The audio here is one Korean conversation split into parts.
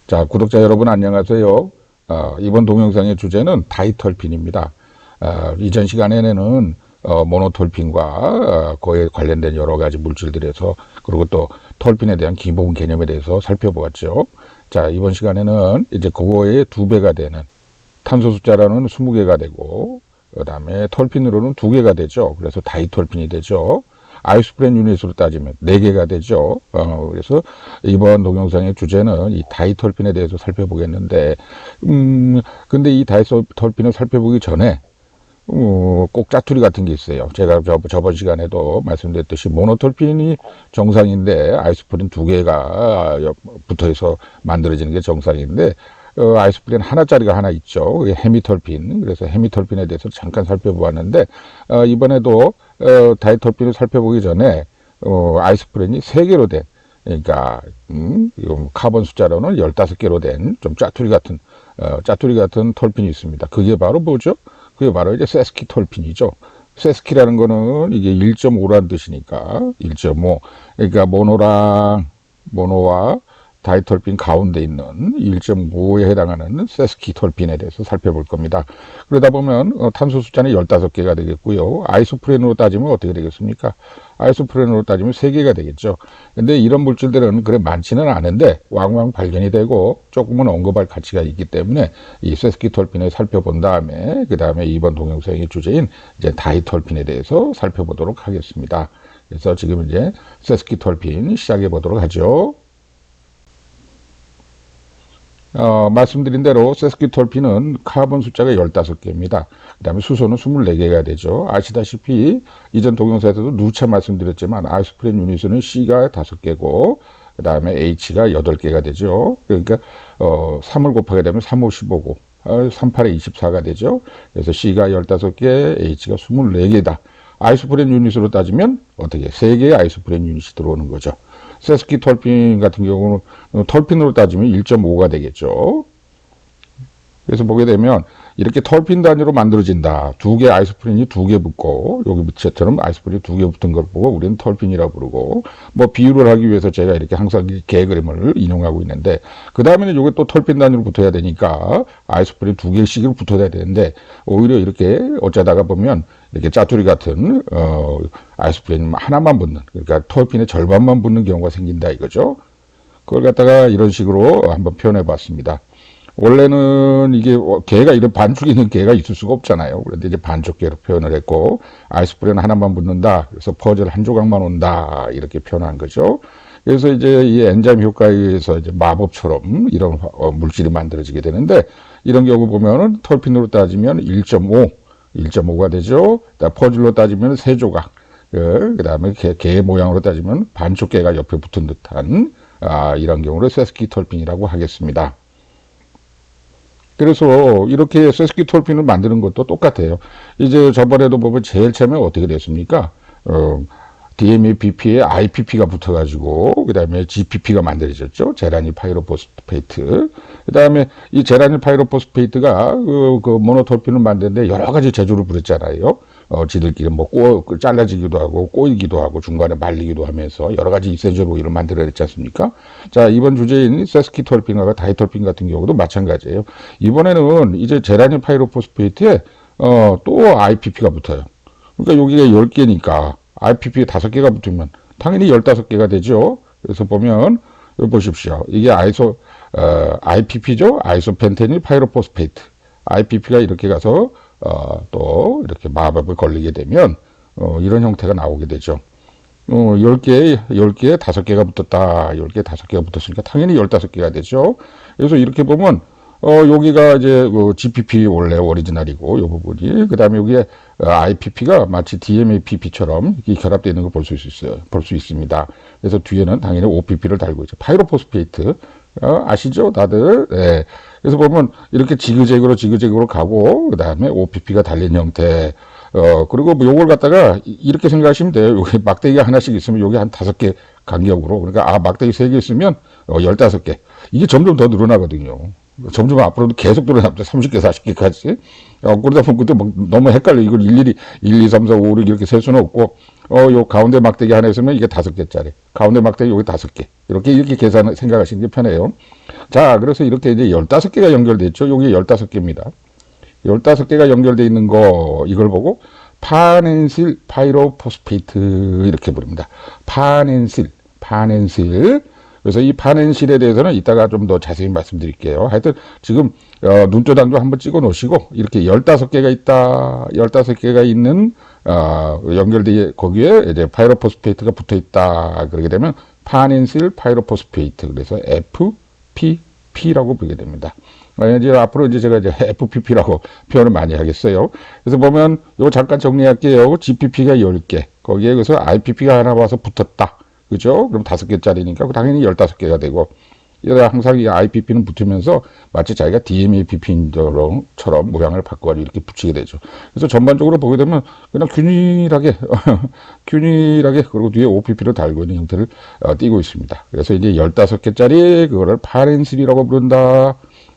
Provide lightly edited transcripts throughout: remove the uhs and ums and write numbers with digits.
자, 구독자 여러분 안녕하세요. 이번 동영상의 주제는 다이털핀입니다. 이전 시간에는 모노톨핀과 그에 관련된 여러 가지 물질들에서 그리고 또 톨핀에 대한 기본 개념에 대해서 살펴보았죠. 자, 이번 시간에는 이제 그거의 2배가 되는 탄소 숫자로는 20개가 되고 그 다음에 톨핀으로는 2개가 되죠. 그래서 다이톨핀이 되죠. 아이소프렌 유닛으로 따지면 4개가 되죠. 그래서 이번 동영상의 주제는 이 다이톨핀에 대해서 살펴보겠는데, 근데 이 다이톨핀을 살펴보기 전에, 꼭 짜투리 같은 게 있어요. 제가 저번 시간에도 말씀드렸듯이 모노톨핀이 정상인데, 아이소프렌 2개가 붙어서 만들어지는 게 정상인데, 아이소프렌 하나짜리가 하나 있죠. 헤미톨핀. 그래서 헤미톨핀에 대해서 잠깐 살펴보았는데, 이번에도 다이톨핀을 살펴보기 전에 아이소프렌이 3개로 된, 그러니까 카본 숫자로는 15개로 된 좀 짜투리 같은 톨핀이 있습니다. 그게 바로 뭐죠? 그게 바로 이제 세스키톨핀이죠. 세스키라는 거는 이게 1.5라는 뜻이니까 1.5. 그러니까 모노와 다이톨핀 가운데 있는 1.5에 해당하는 세스키톨핀에 대해서 살펴볼 겁니다. 그러다 보면 탄소 숫자는 15개가 되겠고요. 아이소프렌으로 따지면 어떻게 되겠습니까? 아이소프렌으로 따지면 3개가 되겠죠. 근데 이런 물질들은 그래 많지는 않은데 왕왕 발견이 되고 조금은 언급할 가치가 있기 때문에 이 세스키톨핀을 살펴본 다음에 그 다음에 이번 동영상의 주제인 이제 다이톨핀에 대해서 살펴보도록 하겠습니다. 그래서 지금 이제 세스키톨핀 시작해 보도록 하죠. 말씀드린 대로 세스키톨핀은 카본 숫자가 15개입니다. 그 다음에 수소는 24개가 되죠. 아시다시피 이전 동영상에서도 누차 말씀드렸지만 아이소프렌 유닛은 C가 5개고 그 다음에 H가 8개가 되죠. 그러니까 3을 곱하게 되면 3, 5, 15고 3, 8에 24가 되죠. 그래서 C가 15개, H가 24개다. 아이소프렌 유닛으로 따지면 어떻게 3개의 아이소프렌 유닛이 들어오는 거죠. 세스키톨핀 같은 경우는 톨핀으로 따지면 1.5가 되겠죠. 그래서 보게 되면 이렇게 톨핀 단위로 만들어진다. 2개 아이소프린이 2개 붙고 여기 밑에처럼 아이소프린이 2개 붙은 걸 보고 우리는 톨핀이라고 부르고 뭐 비유를 하기 위해서 제가 이렇게 항상 개 그림을 인용하고 있는데 그 다음에는 이게 또 톨핀 단위로 붙어야 되니까 아이소프린 2개씩으로 붙어야 되는데 오히려 이렇게 어쩌다가 보면 이렇게 짜투리 같은 아이소프린 하나만 붙는 그러니까 톨핀의 절반만 붙는 경우가 생긴다 이거죠. 그걸 갖다가 이런 식으로 한번 표현해 봤습니다. 원래는 이게 개가 이런 반죽이 있는 개가 있을 수가 없잖아요. 그런데 이제 반죽개로 표현을 했고 아이소프렌 하나만 붙는다. 그래서 퍼즐 한 조각만 온다. 이렇게 표현한 거죠. 그래서 이제 이 엔자임 효과에 의해서 이제 마법처럼 이런 물질이 만들어지게 되는데 이런 경우 보면은 톨핀으로 따지면 1.5가 되죠. 퍼즐로 따지면 3조각. 그 다음에 개 모양으로 따지면 반죽개가 옆에 붙은 듯한 이런 경우를 세스키톨핀이라고 하겠습니다. 그래서 이렇게 세스키톨핀을 만드는 것도 똑같아요. 이제 저번에도 보면 제일 처음에 어떻게 됐습니까? DMAPP에 IPP가 붙어가지고 그 다음에 GPP가 만들어졌죠. 제라닐 파이로포스페이트. 그 다음에 이 제라닐 파이로포스페이트가 그 모노톨핀을 만드는데 여러 가지 재주를 부렸잖아요. 지들끼리 뭐 잘라지기도 하고 꼬이기도 하고 중간에 말리기도 하면서 여러 가지 이센셜 오일을 만들어냈지 않습니까? 자, 이번 주제인 세스키톨핀과 다이톨핀 같은 경우도 마찬가지예요. 이번에는 이제 제라닐 파이로포스페이트에 또 IPP가 붙어요. 그러니까 여기가 10개니까 IPP 5개가 붙으면 당연히 15개가 되죠. 그래서 보면 여기 보십시오. 이게 IPP죠. 아이소펜테닐 파이로포스페이트. IPP가 이렇게 가서 또 이렇게 마법을 걸리게 되면 이런 형태가 나오게 되죠. 10개에 5개가 붙었다. 10개에 5개가 붙었으니까 당연히 15개가 되죠. 그래서 이렇게 보면 여기가 이제 GPP 원래 오리지널이고 이 부분이 그다음에 여기에 IPP가 마치 DMAPP처럼 이렇게 결합되어 있는 걸 볼 수 있어요. 볼 수 있습니다. 그래서 뒤에는 당연히 OPP를 달고 있죠. 파이로포스페이트 아시죠, 다들? 네. 그래서 보면 이렇게 지그재그로 가고 그다음에 OPP가 달린 형태. 그리고 뭐 요걸 갖다가 이렇게 생각하시면 돼요. 여기 막대기가 하나씩 있으면 여기 한 5개 간격으로 그러니까 막대기 3개 있으면 15개. 이게 점점 더 늘어나거든요. 점점 앞으로도 계속 늘어납니다. 30개, 40개까지. 그러다 보면 그때 막 너무 헷갈려. 이걸 일일이 1, 2, 3, 4, 5, 6 이렇게 셀 수는 없고, 요 가운데 막대기 하나 있으면 이게 5개짜리. 가운데 막대기 여기 5개. 이렇게 생각하시는 게 편해요. 자, 그래서 이렇게 이제 15개가 연결됐죠. 여기 15개입니다. 15개가 연결되어 있는 거, 이걸 보고, 파넨실 파이로포스페이트, 이렇게 부릅니다. 파넨실. 그래서 이 파넨실에 대해서는 이따가 좀 더 자세히 말씀드릴게요. 하여튼 지금 눈조장도 한번 찍어 놓으시고 이렇게 15개가 있다. 15개가 있는 연결돼 거기에 이제 파이로포스페이트가 붙어 있다. 그러게 되면 파넨실 파이로포스페이트. 그래서 FPP라고 부르게 됩니다. 이제 앞으로 이제 제가 이제 FPP라고 표현을 많이 하겠어요. 그래서 보면 이거 잠깐 정리할게요. GPP가 10개. 거기에 그래서 IPP가 하나 와서 붙었다. 그죠? 그럼 5개짜리니까 당연히 15개가 되고, 항상 이 IPP는 붙으면서 마치 자기가 DMAPP처럼 모양을 바꿔가지고 이렇게 붙이게 되죠. 그래서 전반적으로 보게 되면 그냥 균일하게, 그리고 뒤에 OPP를 달고 있는 형태를 띄고 있습니다. 그래서 이제 15개짜리 그거를 파렌실이라고 부른다.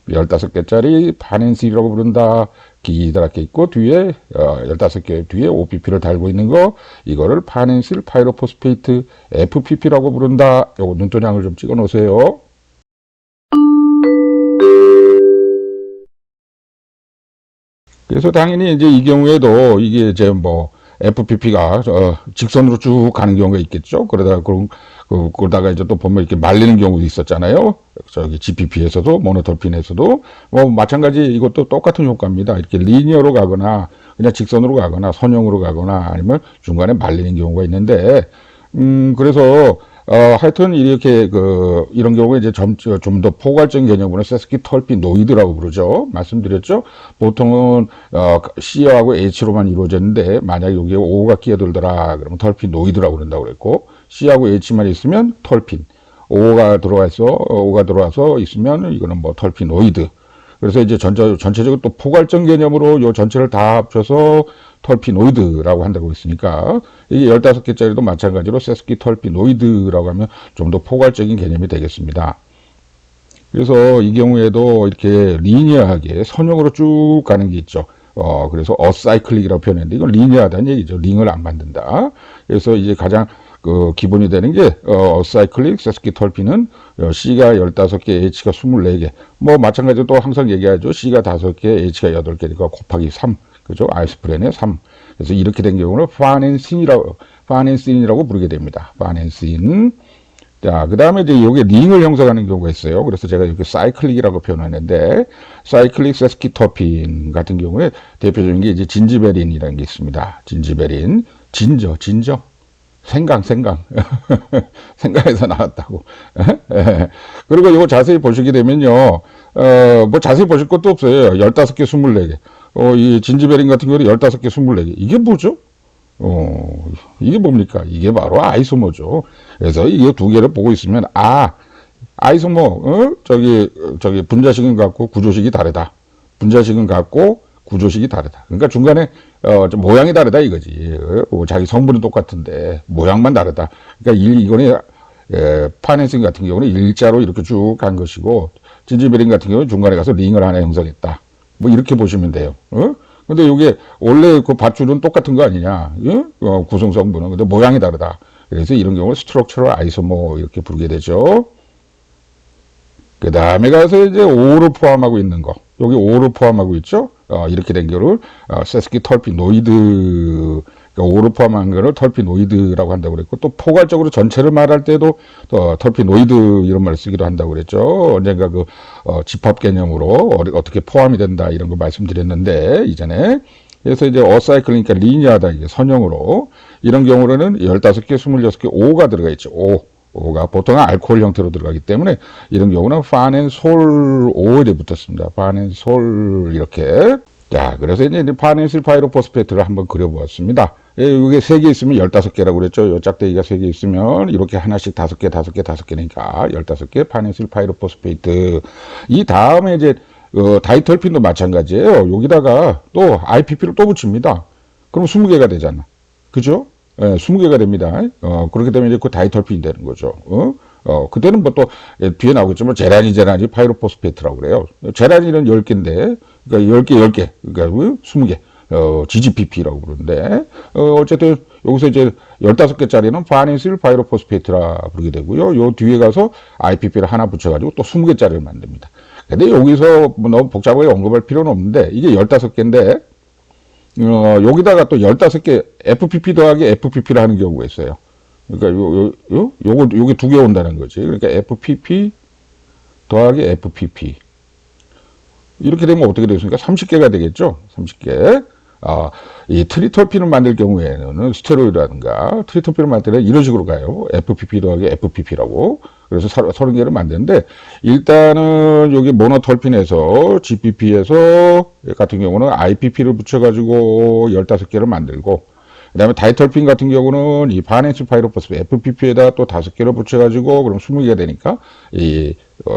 15개짜리 파넨실이라고 부른다. 기다랗게 있고 뒤에 15개 뒤에 OPP를 달고 있는 거 이거를 파넨실 파이로포스페이트 FPP라고 부른다. 요거 눈도장을 좀 찍어 놓으세요. 그래서 당연히 이제 이 경우에도 이게 이제 뭐 FPP가 직선으로 쭉 가는 경우가 있겠죠. 그러다가 이제 또 보면 이렇게 말리는 경우도 있었잖아요. 저기 GPP에서도 모노톨핀에서도 뭐 마찬가지 이것도 똑같은 효과입니다. 이렇게 리니어로 가거나 그냥 직선으로 가거나 선형으로 가거나 아니면 중간에 말리는 경우가 있는데 그래서 하여튼 이렇게 이런 경우에 이제 좀 더 포괄적인 개념으로 세스키톨피노이드라고 부르죠. 말씀드렸죠. 보통은 C하고 H로만 이루어졌는데 만약에 여기에 O가 끼어들더라 그러면 톨피노이드라고 그런다고 그랬고 C하고 H만 있으면 톨핀, O가 들어와서 있으면 이거는 뭐 톨피노이드. 그래서 이제 전체적으로 또 포괄적 개념으로 요 전체를 다 합쳐서 톨피노이드라고 한다고 했으니까 이게 15개짜리도 마찬가지로 세스키톨피노이드라고 하면 좀 더 포괄적인 개념이 되겠습니다. 그래서 이 경우에도 이렇게 리니어하게 선형으로 쭉 가는 게 있죠. 그래서 어사이클릭이라고 표현했는데 이건 리니어하다는 얘기죠. 링을 안 만든다. 그래서 이제 가장 기본이 되는 게 어사이클릭 세스키톨피는 C가 15개, H가 24개. 뭐 마찬가지로 또 항상 얘기하죠. C가 5개, H가 8개니까 곱하기 3. 그죠? 아이스프렌의 3. 그래서 이렇게 된 경우는 파넨신이라고 부르게 됩니다. 파넨신. 자, 그 다음에 이제 여기에 링을 형성하는 경우가 있어요. 그래서 제가 이렇게 사이클릭이라고 표현하는데, 사이클릭 세스키토핀 같은 경우에 대표적인 게 이제 진지베린이라는 게 있습니다. 진지베린. 진저. 생강. 생강에서 나왔다고. 그리고 이거 자세히 보시게 되면요, 뭐 자세히 보실 것도 없어요. 15개, 24개. 이 진지베린 같은 경우는 15개, 24개. 이게 뭐죠? 이게 뭡니까? 이게 바로 아이소모죠. 그래서 이 두 개를 보고 있으면, 아이소모, 저기, 분자식은 같고 구조식이 다르다. 분자식은 같고 구조식이 다르다. 그러니까 중간에, 모양이 다르다 이거지. 자기 성분은 똑같은데, 모양만 다르다. 그러니까 이거는, 파넨신 같은 경우는 일자로 이렇게 쭉 간 것이고, 진지베린 같은 경우는 중간에 가서 링을 하나 형성했다. 뭐 이렇게 보시면 돼요. 근데 이게 원래 그 밧줄은 똑같은 거 아니냐? 구성 성분은. 근데 모양이 다르다. 그래서 이런 경우는 스트럭처럴 아이소모 이렇게 부르게 되죠. 그 다음에 가서 이제 O를 포함하고 있는 거. 여기 O를 포함하고 있죠? 이렇게 된 거를 세스키톨피노이드, 그러니까 O를 포함한 거를 톨피노이드라고 한다고 그랬고, 또 포괄적으로 전체를 말할 때도 톨피노이드 이런 말을 쓰기도 한다고 그랬죠. 언젠가 집합 개념으로 어떻게 포함이 된다 이런 거 말씀드렸는데 이전에. 그래서 이제 어사이클이니까 리니어하다 이게 선형으로 이런 경우로는 15개, 26개 O가 들어가 있죠. O가 보통은 알코올 형태로 들어가기 때문에 이런 경우는 파넨솔 O에 붙었습니다. 파넨솔 이렇게. 자, 그래서 이제 파넨실 파이로포스페이트를 한번 그려보았습니다. 이게 3개 있으면 15개라고 그랬죠. 요 짝대기가 3개 있으면 이렇게 하나씩 5개, 5개니까 15개 파넨실 파이로포스페이트. 이 다음에 이제 다이털핀도 마찬가지예요. 여기다가 또 IPP를 또 붙입니다. 그럼 20개가 되잖아. 그죠? 20개가 됩니다. 그렇게 되면 이제 그 다이털핀이 되는 거죠. 그때는 뭐 또 뒤에 나오겠지만 제라니 파이로포스페트라고 그래요. 제라니는 10개인데, 그러니까 10개, 그러니까 20개. GGPP라고 부르는데, 어쨌든, 여기서 이제 15개짜리는 파닌실 파이로포스페이트라 부르게 되고요. 요 뒤에 가서 IPP를 하나 붙여가지고 또 20개짜리를 만듭니다. 근데 여기서 뭐 너무 복잡하게 언급할 필요는 없는데, 이게 15개인데, 여기다가 또 15개 FPP 더하기 FPP를 하는 경우가 있어요. 그러니까 요게 2개 온다는 거지. 그러니까 FPP 더하기 FPP. 이렇게 되면 어떻게 되겠습니까? 30개가 되겠죠? 30개. 이 트리토핀을 만들 경우에는 스테로이드라든가 트리토핀을 만들 때 이런 식으로 가요. FPP 더하기 FPP라고. 그래서 30개를 만드는데, 일단은 여기 모노톨핀에서 GPP에서 같은 경우는 IPP를 붙여가지고 15개를 만들고, 그 다음에 다이톨핀 같은 경우는 이 바넨스 파이로포스 FPP에다 또 5개를 붙여가지고 그럼 20개가 되니까 이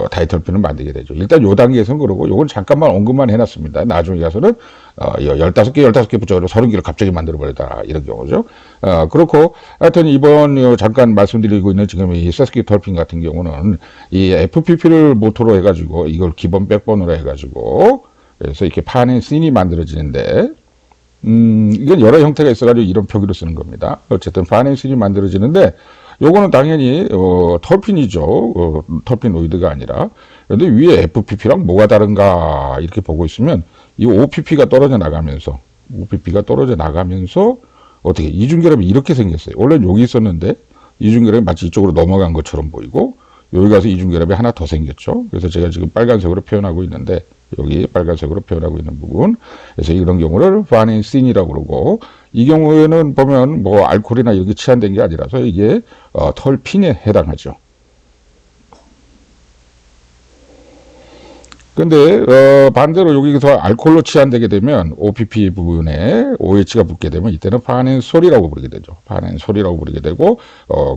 다이톨핀을 만들게 되죠. 일단 요 단계에서는 그러고, 요건 잠깐만 언급만 해놨습니다. 나중에 가서는 15개 붙여가지고 30개를 갑자기 만들어버리다 이런 경우죠. 그렇고 하여튼 이번 잠깐 말씀드리고 있는 지금 이 세스키톨핀 같은 경우는 이 FPP를 모토로 해가지고 이걸 기본 백본으로 해가지고 그래서 이렇게 파넨신이 만들어지는데, 이건 여러 형태가 있어가지고 이런 표기를 쓰는 겁니다. 어쨌든 파넨신이 만들어지는데, 요거는 당연히 톨핀이죠. 톨피노이드가 아니라. 그런데 위에 FPP랑 뭐가 다른가 이렇게 보고 있으면 이 OPP가 떨어져 나가면서 어떻게 이중결합이 이렇게 생겼어요. 원래는 여기 있었는데 이중결합이 마치 이쪽으로 넘어간 것처럼 보이고, 여기 가서 이중결합이 하나 더 생겼죠. 그래서 제가 지금 빨간색으로 표현하고 있는데, 여기 빨간색으로 표현하고 있는 부분. 그래서 이런 경우를 파넨신이라고 그러고, 이 경우에는 보면 뭐 알코올이나 이렇게 치환된 게 아니라서 이게 털핀에 해당하죠. 근데 반대로 여기서 알코올로 치환되게 되면 OPP 부분에 OH가 붙게 되면 이때는 파넨솔이라고 부르게 되죠. 파넨솔이라고 부르게 되고,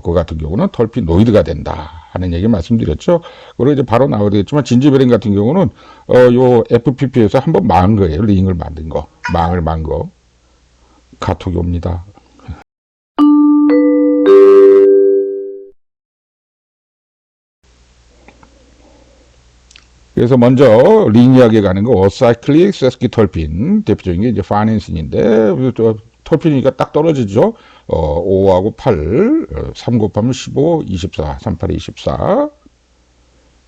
그 같은 경우는 털피노이드가 된다 하는 얘기 말씀드렸죠. 그리고 이제 바로 나오겠지만 진지베린 같은 경우는 요 FPP에서 한번 망한 거예요. 링을 만든 거, 망을 만 거. 카톡이 옵니다. 그래서 먼저 링 이야기에 가는 거, 어사이클릭 세스키톨핀 대표적인 게 이제 파넨신인데, 톨핀이니까 딱 떨어지죠. 5하고 8, 3 곱하면 15, 24, 38에 24.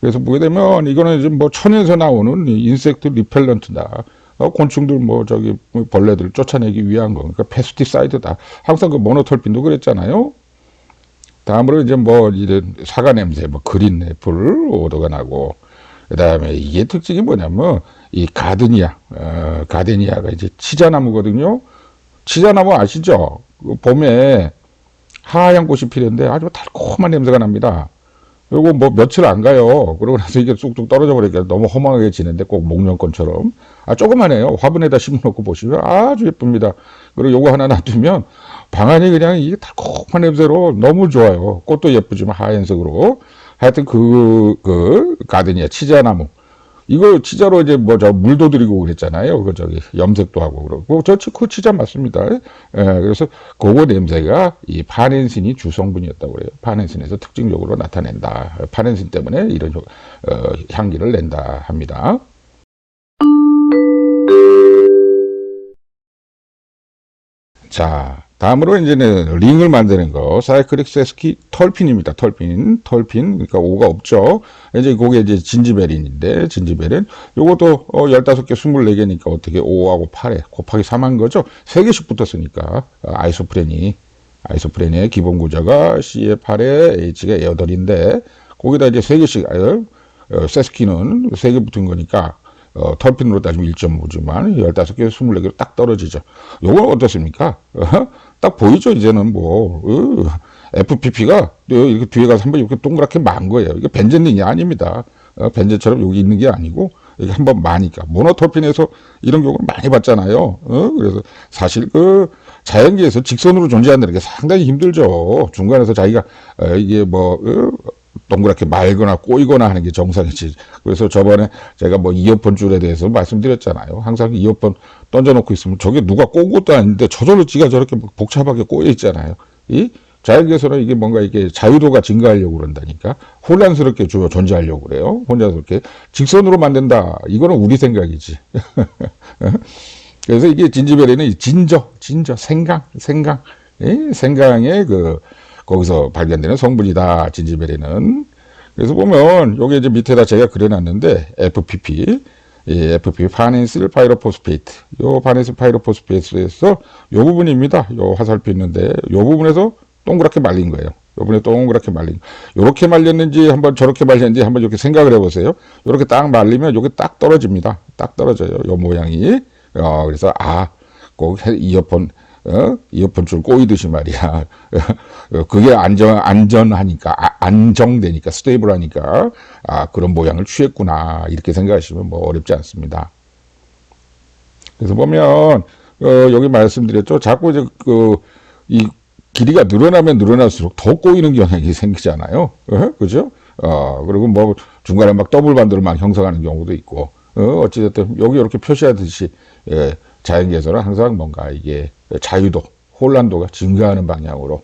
그래서 보게 되면 이거는 이제 뭐 천에서 나오는 인섹트 리펠런트다. 곤충들 뭐 저기 벌레들 쫓아내기 위한 거. 그러니까 페스티사이드다. 항상 그 모노톨핀도 그랬잖아요. 다음으로 이제 뭐 이런 사과 냄새, 뭐 그린 애플 오도가 나고, 그 다음에 이게 특징이 뭐냐면 이 가데니아가 이제 치자나무거든요. 치자나무 아시죠? 봄에 하얀 꽃이 피는데 아주 달콤한 냄새가 납니다. 그리고 뭐 며칠 안 가요. 그러고 나서 이게 쑥쑥 떨어져 버리니까 너무 허망하게 지는데 꼭 목련꽃처럼. 조그만해요. 화분에다 심어놓고 보시면 아주 예쁩니다. 그리고 요거 하나 놔두면 방안이 그냥 이게 달콤한 냄새로 너무 좋아요. 꽃도 예쁘지만 하얀색으로. 하여튼 가데니아 치자나무. 이거 치자로 이제 뭐 저 물도 들이고 그랬잖아요. 그 저기 염색도 하고 그러고 그 치자 맞습니다. 그래서 그거 냄새가 이 파넨신이 주성분이었다고 그래요. 파넨신에서 특징적으로 나타낸다. 파넨신 때문에 이런 향기를 낸다 합니다. 자, 다음으로 이제는 링을 만드는 거, 사이클릭 세스키 털핀입니다. 털핀, 그러니까 O가 없죠. 이제 그게 이제 진지베린인데, 진지베린. 요것도 15개, 24개니까 어떻게 5하고 8에 곱하기 3한 거죠. 3개씩 붙었으니까, 아이소프렌의 기본 구조가 C에 8에 H가 8인데, 거기다 이제 3개씩, 세스키는 3개 붙은 거니까, 털핀으로 따지면 1.5지만 15개, 24개로 딱 떨어지죠. 요건 어떻습니까? 딱 보이죠? 이제는 뭐 FPP가 이렇게 뒤에 가서 한번 이렇게 동그랗게 만 거예요. 이게 벤젠링이 아닙니다. 벤젠처럼 여기 있는 게 아니고 이게 한번 마니까. 모노톨핀에서 이런 경우를 많이 봤잖아요. 그래서 사실 자연계에서 직선으로 존재한다는 게 상당히 힘들죠. 중간에서 자기가 이게 뭐 동그랗게 말거나 꼬이거나 하는 게 정상이지. 그래서 저번에 제가 뭐 이어폰 줄에 대해서 말씀드렸잖아요. 항상 이어폰 던져놓고 있으면 저게 누가 꼬은 것도 아닌데 저절로 지가 저렇게 복잡하게 꼬여 있잖아요. 자연계에서는 이게 뭔가 이게 자유도가 증가하려고 그런다니까. 혼란스럽게 존재하려고 그래요. 혼란스럽게. 직선으로 만든다. 이거는 우리 생각이지. 그래서 이게 진지베리는 생강. 예? 생강의 거기서 발견되는 성분이다. 진지베리는. 그래서 보면, 요게 이제 밑에다 제가 그려놨는데, FPP. 이 FP, 파넨실 파이로포스페이트. 요 파넨실 파이로포스페이트에서 요 부분입니다. 요 화살표 있는데, 요 부분에서 동그랗게 말린 거예요. 요 부분에 동그랗게 말린. 요렇게 말렸는지, 한번 저렇게 말렸는지 한번 이렇게 생각을 해보세요. 요렇게 딱 말리면 요게 딱 떨어집니다. 딱 떨어져요. 요 모양이. 그래서, 꼭 이어폰 줄 꼬이듯이 말이야. 그게 안전하니까, 안정되니까, 스테이블하니까, 그런 모양을 취했구나. 이렇게 생각하시면 뭐 어렵지 않습니다. 그래서 보면, 여기 말씀드렸죠. 자꾸 이제 이 길이가 늘어나면 늘어날수록 더 꼬이는 경향이 생기잖아요. 그죠? 그리고 뭐 중간에 막 더블 반도를 막 형성하는 경우도 있고, 어찌됐든 여기 이렇게 표시하듯이, 자연계에서는 항상 뭔가 이게 자유도, 혼란도가 증가하는 방향으로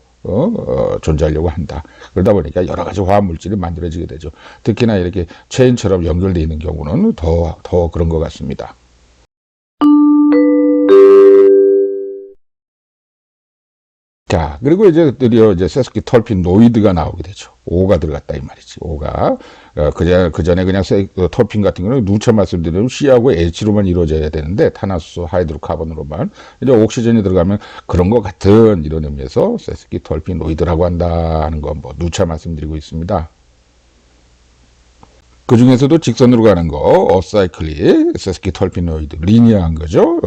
존재하려고 한다. 그러다 보니까 여러 가지 화합물질이 만들어지게 되죠. 특히나 이렇게 체인처럼 연결되어 있는 경우는 더 그런 것 같습니다. 자, 그리고 이제 드디어 이제 세스키톨피노이드가 나오게 되죠. O가 들어갔다 이 말이지. O가 그 전에 그냥 톨핀 같은 경우는 누차 말씀드린 C하고 H로만 이루어져야 되는데 탄화수소 하이드로카본으로만 이제 옥시전이 들어가면 그런 것 같은 이런 의미에서 세스키톨피노이드라고 한다 하는 거 뭐 누차 말씀드리고 있습니다. 그 중에서도 직선으로 가는 거, 어사이클릭, 세스키톨피노이드, 리니어한 거죠.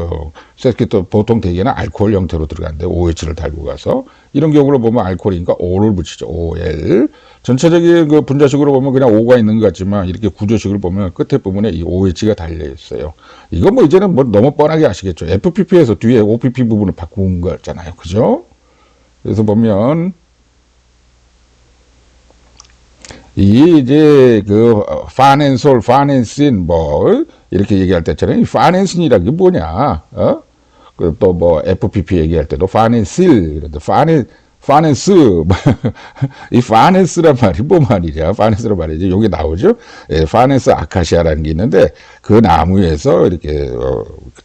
보통 대개는 알코올 형태로 들어가는데 OH를 달고 가서 이런 경우로 보면 알코올이니까 O를 붙이죠. OL. 전체적인 그 분자식으로 보면 그냥 O가 있는 것 같지만 이렇게 구조식을 보면 끝에 부분에 이 OH가 달려 있어요. 이건 뭐 이제는 뭐 너무 뻔하게 아시겠죠. FPP에서 뒤에 OPP 부분을 바꾼 거잖아요. 그죠? 그래서 보면 이제 파넨솔, 파넨신 뭐 이렇게 얘기할 때처럼 이 파넨신이라는 게 뭐냐? 또 뭐 FPP 얘기할 때도 파넨실 이런데 파넨스 이 파넨스란 말이 뭐 말이냐? 파넨스란 말이지. 여기 나오죠? 파넨스 아카시아라는 게 있는데 그 나무에서 이렇게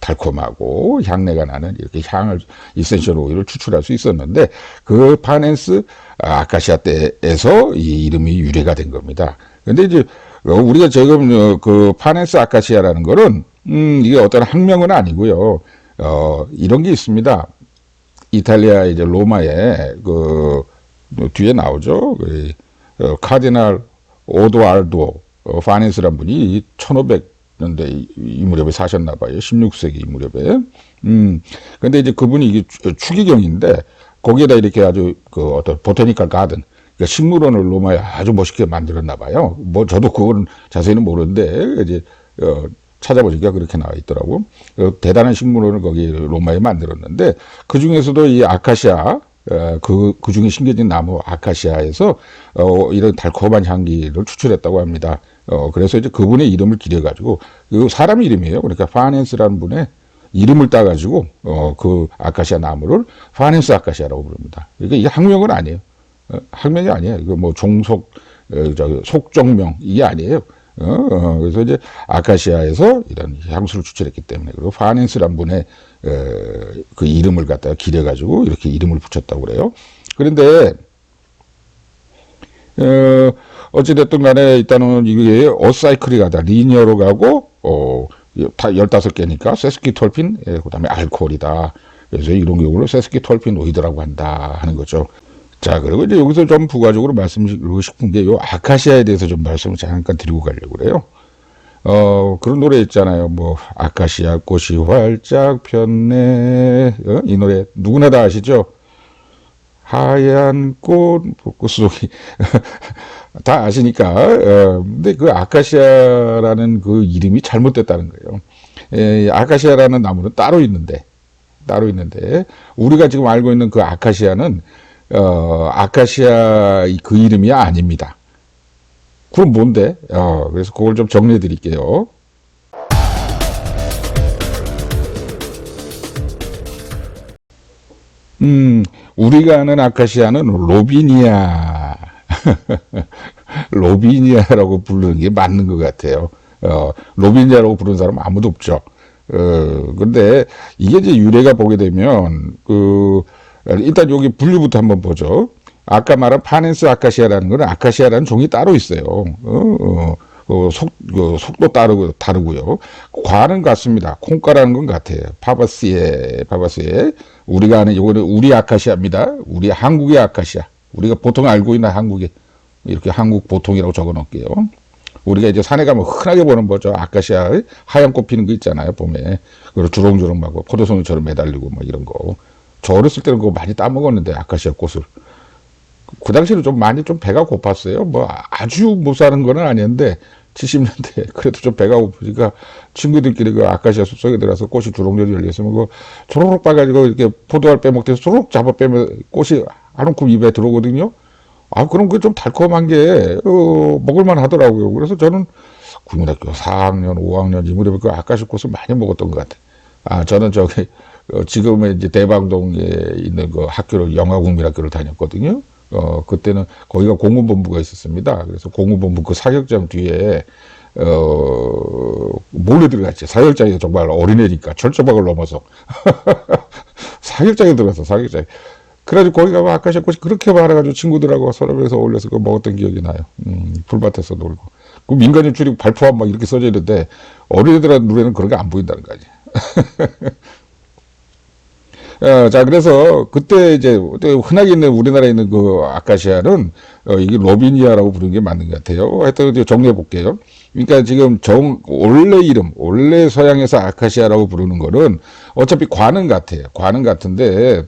달콤하고 향내가 나는 이렇게 향을 이센셜 오일을 추출할 수 있었는데 그 파넨스 아카시아 때에서 이 이름이 유래가 된 겁니다. 근데 이제 우리가 지금 그 파넨스 아카시아라는 거는 이게 어떤 학명은 아니고요. 이런 게 있습니다. 이탈리아 이제 로마에 뒤에 나오죠. 카디날 오도알도 파넨스란 분이 1500년대 이 무렵에 사셨나 봐요. 16세기 이 무렵에. 근데 이제 그분이 이게 추기경인데 거기에다 이렇게 아주 어떤 보타니컬 가든, 그러니까 식물원을 로마에 아주 멋있게 만들었나 봐요. 뭐 저도 그건 자세히는 모르는데 이제 찾아보니까 그렇게 나와 있더라고. 대단한 식물원을 거기 로마에 만들었는데 그 중에서도 이 아카시아 그 중에 심겨진 나무 아카시아에서 이런 달콤한 향기를 추출했다고 합니다. 그래서 이제 그분의 이름을 기려가지고 그 사람 이름이에요. 그러니까 파넨스라는 분의 이름을 따가지고 그 아카시아 나무를 파넨스 아카시아라고 부릅니다. 그러니까 이게 학명은 아니에요. 학명이 아니에요. 이거 뭐 속종명 이게 아니에요. 그래서 이제 아카시아에서 이런 향수를 추출했기 때문에 그리고 파넨스란 분의 그 이름을 갖다가 기려가지고 이렇게 이름을 붙였다고 그래요. 그런데 어찌됐든 간에 일단은 이게 어사이클이 가다 리니어로 가고 15개니까 세스키톨핀, 그 다음에 알코올이다. 그래서 이런 경우를 세스키톨피노이드라고 한다 하는 거죠. 자, 그리고 이제 여기서 좀 부가적으로 말씀드리고 싶은 게 요 아카시아에 대해서 좀 말씀을 잠깐 드리고 가려고 그래요. 그런 노래 있잖아요. 뭐 아카시아 꽃이 활짝 폈네. 이 노래 누구나 다 아시죠? 하얀 꽃 벚꽃 속이 다 아시니까. 근데 그 아카시아라는 그 이름이 잘못됐다는 거예요. 아카시아라는 나무는 따로 있는데 우리가 지금 알고 있는 그 아카시아는 아카시아 그 이름이 아닙니다. 그럼 뭔데? 그래서 그걸 좀 정리해 드릴게요. 음, 우리가 아는 아카시아는 로비니아, 로비니아라고 부르는 게 맞는 것 같아요. 로비니아라고 부르는 사람 아무도 없죠. 근데 이게 이제 유래가 보게 되면, 일단 여기 분류부터 한번 보죠. 아까 말한 파넨스 아카시아라는 거는 아카시아라는 종이 따로 있어요. 속도 다르고요. 과는 같습니다. 콩가라는 건 같아요. 파바스에. 우리가 아는, 이거는 우리 아카시아입니다. 우리 한국의 아카시아. 우리가 보통 알고 있는 한국의, 이렇게 한국 보통이라고 적어 놓을게요. 우리가 이제 산에 가면 흔하게 보는 거죠. 아카시아 하얀 꽃 피는 거 있잖아요. 봄에. 그리고 주렁주렁 막 포도송이처럼 매달리고 막 이런 거. 저 어렸을 때는 그거 많이 따먹었는데, 아카시아 꽃을. 그 당시에는 좀 많이 좀 배가 고팠어요. 뭐 아주 못 사는 건 아니었는데 70년대 그래도 좀 배가 고프니까 친구들끼리 그 아카시아 숲속에 들어가서 꽃이 주렁주렁 열렸으면 그 초록록 빠가지고 이렇게 포도알 빼먹듯이 초록 잡아 빼면 꽃이 한 움큼 입에 들어오거든요. 아, 그럼 그게 좀 달콤한 게 먹을만 하더라고요. 그래서 저는 국민학교 4학년, 5학년 이 무렵에 그 아카시아 꽃을 많이 먹었던 것 같아요. 아, 저는 저기 지금의 이제 대방동에 있는 그 학교를 영화국민학교를 다녔거든요. 그때는 거기가 공군본부가 있었습니다. 그래서 공군본부 그 사격장 뒤에, 몰래 들어갔지. 사격장이 정말 어린애니까 철조망을 넘어서. 사격장에 들어갔어, 사격장에. 그래가지고 거기 가면 아카시아 꽃이 그렇게 많아가지고 친구들하고 서랍에서 어울려서 그거 먹었던 기억이 나요. 풀밭에서 놀고. 그 민간인 출입 발포함 막 이렇게 써져 있는데 어린애들한테 눈에는 그런 게 안 보인다는 거 아니에요. 자, 그래서 그때 이제 흔하게 있는 우리나라에 있는 그 아카시아는 이게 로비니아라고 부르는 게 맞는 것 같아요. 하여튼 이제 정리해 볼게요. 그러니까 지금 원래 이름, 원래 서양에서 아카시아라고 부르는 거는 어차피 과는 같아요. 과는 같은데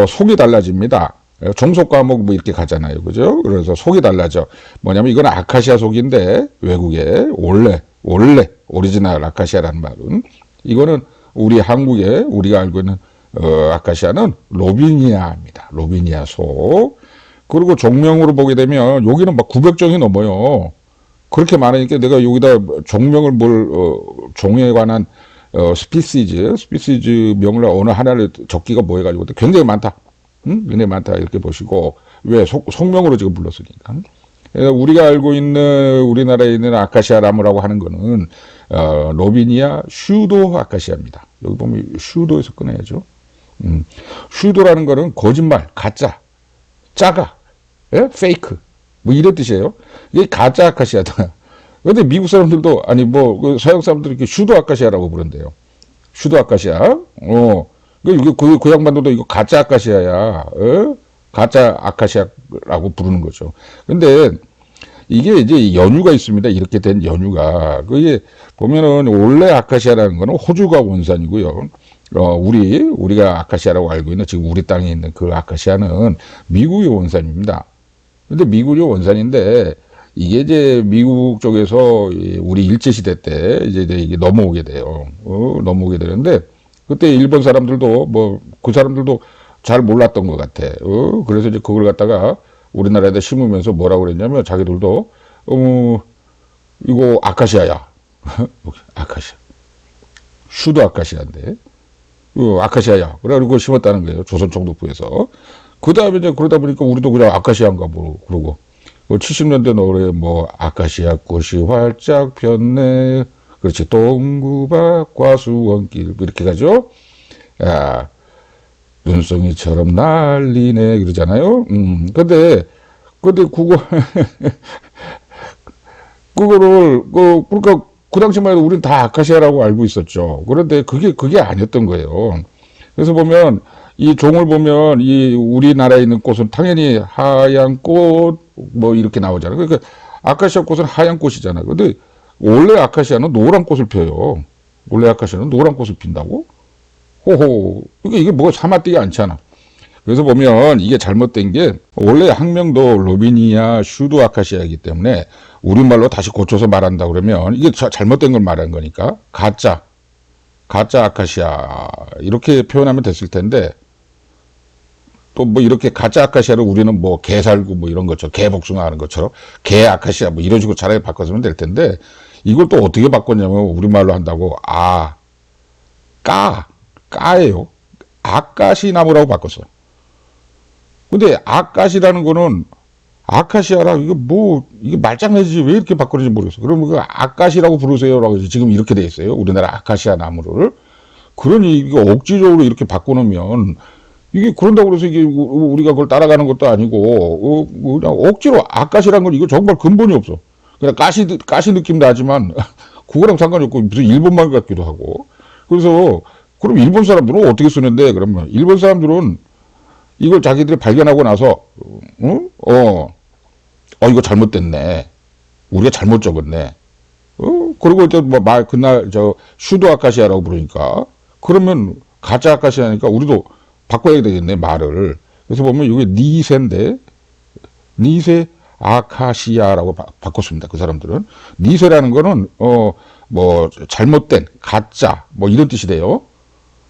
속이 달라집니다. 종속 과목 뭐 이렇게 가잖아요. 그죠? 그래서 속이 달라져. 뭐냐면 이건 아카시아 속인데 외국에 원래 오리지널 아카시아라는 말은 이거는 우리 한국에 우리가 알고 있는 아카시아는 로비니아입니다. 로비니아 속. 그리고 종명으로 보게 되면 여기는 막 900종이 넘어요. 그렇게 많으니까 내가 여기다 종명을 종에 관한 스피시즈 명을 어느 하나를 적기가 뭐해가지고 굉장히 많다. 굉장히 많다. 이렇게 보시고 왜 속명으로 지금 불렀으니까. 우리가 알고 있는 우리나라에 있는 아카시아 나무라고 하는 거는 로비니아 슈도 아카시아입니다. 여기 보면 슈도에서 꺼내야죠. 슈도라는 거는 거짓말, 가짜, 짜가, 예? 페이크, 뭐 이런 뜻이에요. 이게 가짜 아카시아다. 근데 미국 사람들도 아니 그 서양 사람들이 이렇게 슈도 아카시아라고 부른대요. 슈도 아카시아. 이게 그 양반들도 이거 가짜 아카시아야. 가짜 아카시아라고 부르는 거죠. 근데 이게 이제 연유가 있습니다. 이렇게 된 연유가. 그게 보면은 원래 아카시아라는 거는 호주가 원산이고요. 우리가 아카시아라고 알고 있는 지금 우리 땅에 있는 그 아카시아는 미국의 원산입니다. 근데 미국의 원산인데 이게 이제 미국 쪽에서 우리 일제시대 때 이제 이게 넘어오게 돼요. 넘어오게 되는데 그때 일본 사람들도 그 사람들도 잘 몰랐던 것 같아. 그래서 이제 그걸 갖다가 우리나라에다 심으면서 뭐라고 그랬냐면 자기들도 이거 아카시아야. 아카시아. 슈도 아카시아인데. 아카시아야. 그래가지고 그걸 심었다는 거예요. 조선 총독부에서. 그 다음에 이제 그러다 보니까 우리도 그냥 아카시아인가 그러고. 70년대 노래 아카시아 꽃이 활짝 폈네. 그렇지. 동구밭과 수원길. 이렇게 가죠. 야, 눈송이처럼 날리네. 그러잖아요. 근데 그거를, 그러니까 그 당시만 해도 우리는 다 아카시아라고 알고 있었죠. 그런데 그게 아니었던 거예요. 그래서 보면, 이 종을 보면, 우리나라에 있는 꽃은 당연히 하얀 꽃, 이렇게 나오잖아요. 그러니까 아카시아 꽃은 하얀 꽃이잖아요. 근데 원래 아카시아는 노란 꽃을 펴요. 원래 아카시아는 노란 꽃을 핀다고? 호호. 그러니까 이게 사마띠가 않잖아. 그래서 보면 이게 잘못된 게 원래 학명도 로비니아 슈도 아카시아이기 때문에 우리말로 다시 고쳐서 말한다 그러면 이게 잘못된 걸 말한 거니까 가짜 아카시아 이렇게 표현하면 됐을 텐데 또 이렇게 가짜 아카시아를 우리는 개 살고 이런 것처럼 개 복숭아 하는 것처럼 개 아카시아 이런 식으로 차라리 바꿨으면 될 텐데 이걸 또 어떻게 바꿨냐면 우리말로 한다고 까예요. 아까시 나무라고 바꿨어. 근데 아카시라는 거는 아카시아라 이게 뭐 이게 말장난이지 왜 이렇게 바꾸는지 모르겠어. 그럼 그 아카시라고 부르세요라고 해서 지금 이렇게 돼 있어요. 우리나라 아카시아 나무를. 그러니 이거 억지적으로 이렇게 바꿔놓으면 이게 그런다고 그래서 이게 우리가 그걸 따라가는 것도 아니고 그냥 억지로 아카시라는 건 이거 정말 근본이 없어. 그냥 가시 느낌 나지만 그거랑 상관이 없고 무슨 일본 말 같기도 하고. 그래서 그럼 일본 사람들은 어떻게 쓰는데 그러면 일본 사람들은 이걸 자기들이 발견하고 나서 이거 잘못됐네. 우리가 잘못 적었네. 그리고 그날 슈도 아카시아라고 부르니까 그러면 가짜 아카시아니까 우리도 바꿔야 되겠네 말을. 그래서 보면 이게 니세인데 니세 아카시아라고 바꿨습니다. 그 사람들은 니세라는 거는 뭐 잘못된 가짜 뭐 이런 뜻이 돼요.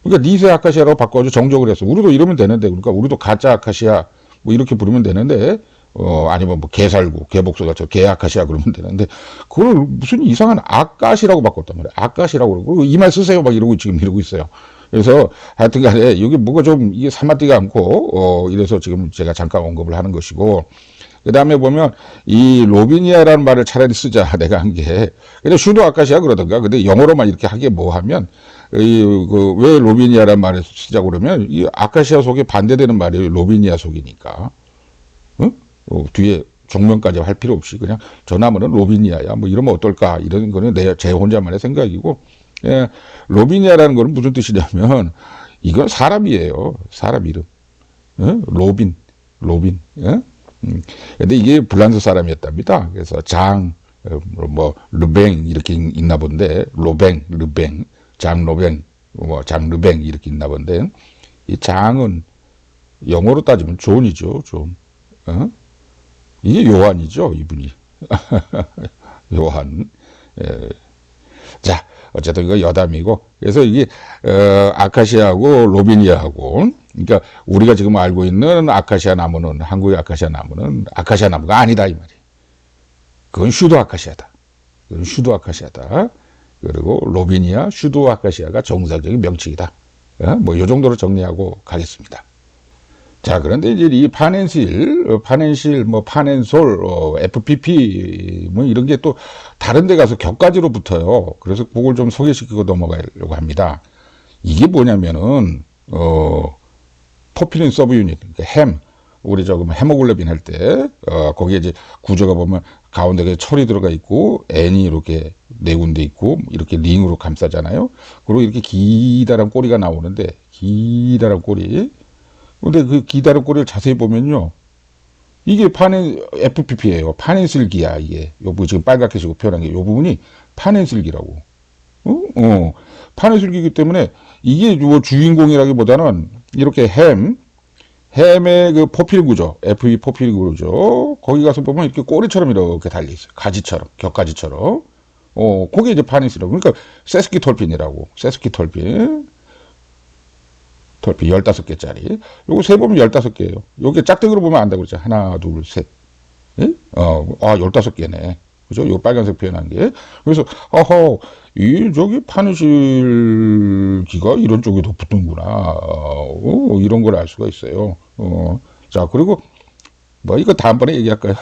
그러니까 니세 아카시아라고 바꿔서 정적을 해서 우리도 이러면 되는데 그러니까 우리도 가짜 아카시아 뭐 이렇게 부르면 되는데 아니면 뭐 개살구 개복수가 개 아카시아 그러면 되는데 그걸 무슨 이상한 아까시라고 바꿨단 말이에요. 아까시라고 그러고 이 말 쓰세요 막 이러고 지금 이러고 있어요. 그래서 하여튼간에 여기 뭐가 좀 이게 사맞지가 않고 이래서 지금 제가 잠깐 언급을 하는 것이고. 그 다음에 보면, 이 로비니아라는 말을 차라리 쓰자, 내가 한 게. 그냥 슈도 아카시아 그러던가. 근데 영어로만 이렇게 하게 뭐 하면, 왜 로비니아라는 말을 쓰자고 그러면, 이 아카시아 속에 반대되는 말이에요. 로비니아 속이니까. 응? 뒤에 종명까지 할 필요 없이 그냥 저 나무는 로비니아야. 뭐 이러면 어떨까. 이런 거는 제 혼자만의 생각이고. 예, 로비니아라는 거는 무슨 뜻이냐면, 이건 사람이에요. 사람 이름. 예? 로빈. 예? 근데 이게 프랑스 사람이었답니다. 그래서 르뱅 이렇게 있나 본데 르뱅 장 르뱅 이렇게 있나 본데 이 장은 영어로 따지면 존이죠. 존. 이게 요한이죠. 이분이. 요한. 예. 자, 어쨌든 이거 여담이고 그래서 이게 아카시아하고 로비니아하고 그러니까 우리가 지금 알고 있는 아카시아 나무는 한국의 아카시아 나무는 아카시아 나무가 아니다 이 말이에요. 그건 슈도 아카시아다. 그건 슈도 아카시아다. 그리고 로비니아, 슈도 아카시아가 정상적인 명칭이다. 뭐 이 정도로 정리하고 가겠습니다. 자, 그런데 이제 이 파넨실, 뭐 파넨솔, FPP 뭐 이런 게 또 다른 데 가서 격가지로 붙어요. 그래서 그걸 좀 소개시키고 넘어가려고 합니다. 이게 뭐냐면은 포필린 서브 유닛, 우리 헤모글로빈 할 때, 거기에 이제 구조가 보면 가운데 철이 들어가 있고, N이 이렇게 네 군데 있고, 이렇게 링으로 감싸잖아요. 그리고 이렇게 기다란 꼬리가 나오는데, 기다란 꼬리. 근데 그 기다란 꼬리를 자세히 보면요. 이게 FPP예요. 파넨실기야, 이게. 요 부분 지금 빨갛게 지금 표현한 게, 요 부분이 파넨실기라고. 파넨실기이기 때문에, 이게 뭐 주인공이라기보다는, 이렇게 햄의 그 포필 구조, FE 포필 구조, 거기 가서 보면 이렇게 꼬리처럼 이렇게 달려있어요. 가지처럼, 격가지처럼. 그게 이제 파넨실이라고. 그러니까, 세스키 톨핀이라고. 세스키 톨핀 15개짜리. 요거 세 보면 15개예요. 요게 짝대기로 보면 안다고 그랬죠. 하나, 둘, 셋. 예? 15개네. 그죠? 요 빨간색 표현한 게. 그래서, 저기 파네실기가 이런 쪽에도 붙는구나. 이런 걸 알 수가 있어요. 자, 그리고, 이거 다음번에 얘기할까요?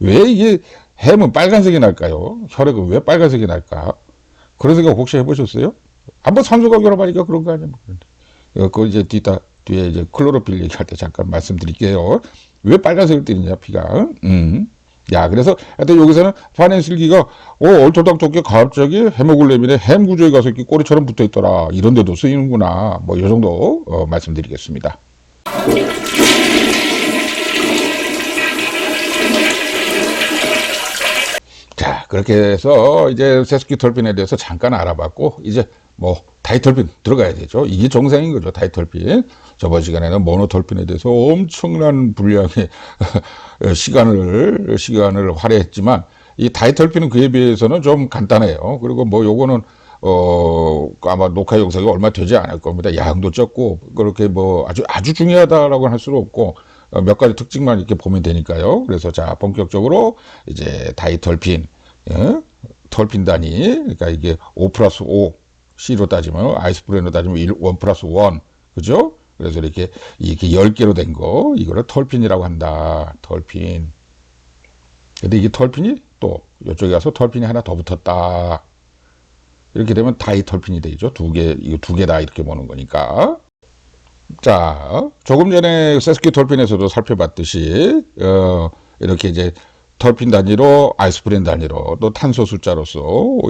왜 이게 햄은 빨간색이 날까요? 혈액은 왜 빨간색이 날까? 그런 생각 혹시 해보셨어요? 한번 산소가 결합하니까 그런 거 아니야? 그거 이제 뒤에 이제 클로로필 얘기할 때 잠깐 말씀드릴게요. 왜 빨간색을 띠느냐, 피가. 야, 그래서 하여튼 여기서는 파넨실기가 얼토당 좋게 갑자기 헤모글로빈의 햄 구조에 가서 이렇게 꼬리처럼 붙어 있더라. 이런 데도 쓰이는구나. 뭐, 이 정도 말씀드리겠습니다. 자, 그렇게 해서 이제 세스키 톨핀에 대해서 잠깐 알아봤고, 이제 다이톨핀 들어가야 되죠. 이게 정상인 거죠, 다이톨핀. 저번 시간에는 모노톨핀에 대해서 엄청난 분량의 시간을 할애했지만, 이 다이톨핀은 그에 비해서는 좀 간단해요. 그리고 요거는, 아마 녹화 영상이 얼마 되지 않을 겁니다. 양도 적고, 그렇게 아주 중요하다라고 할 수는 없고, 몇 가지 특징만 이렇게 보면 되니까요. 그래서 자, 본격적으로 이제 다이톨핀, 톨핀 단위, 그러니까 이게 5+5, C로 따지면, 아이스프레인으로 따지면 1+1, 그죠? 그래서 이렇게 10개로 된 거, 이거를 털핀이라고 한다. 털핀. 근데 이게 털핀이 또, 이쪽에 가서 털핀이 하나 더 붙었다. 이렇게 되면 다이털핀이 되죠. 이거 2개 다 이렇게 보는 거니까. 자, 조금 전에 세스키 털핀에서도 살펴봤듯이, 이렇게 이제 털핀 단위로, 아이소프렌 단위로, 또 탄소 숫자로서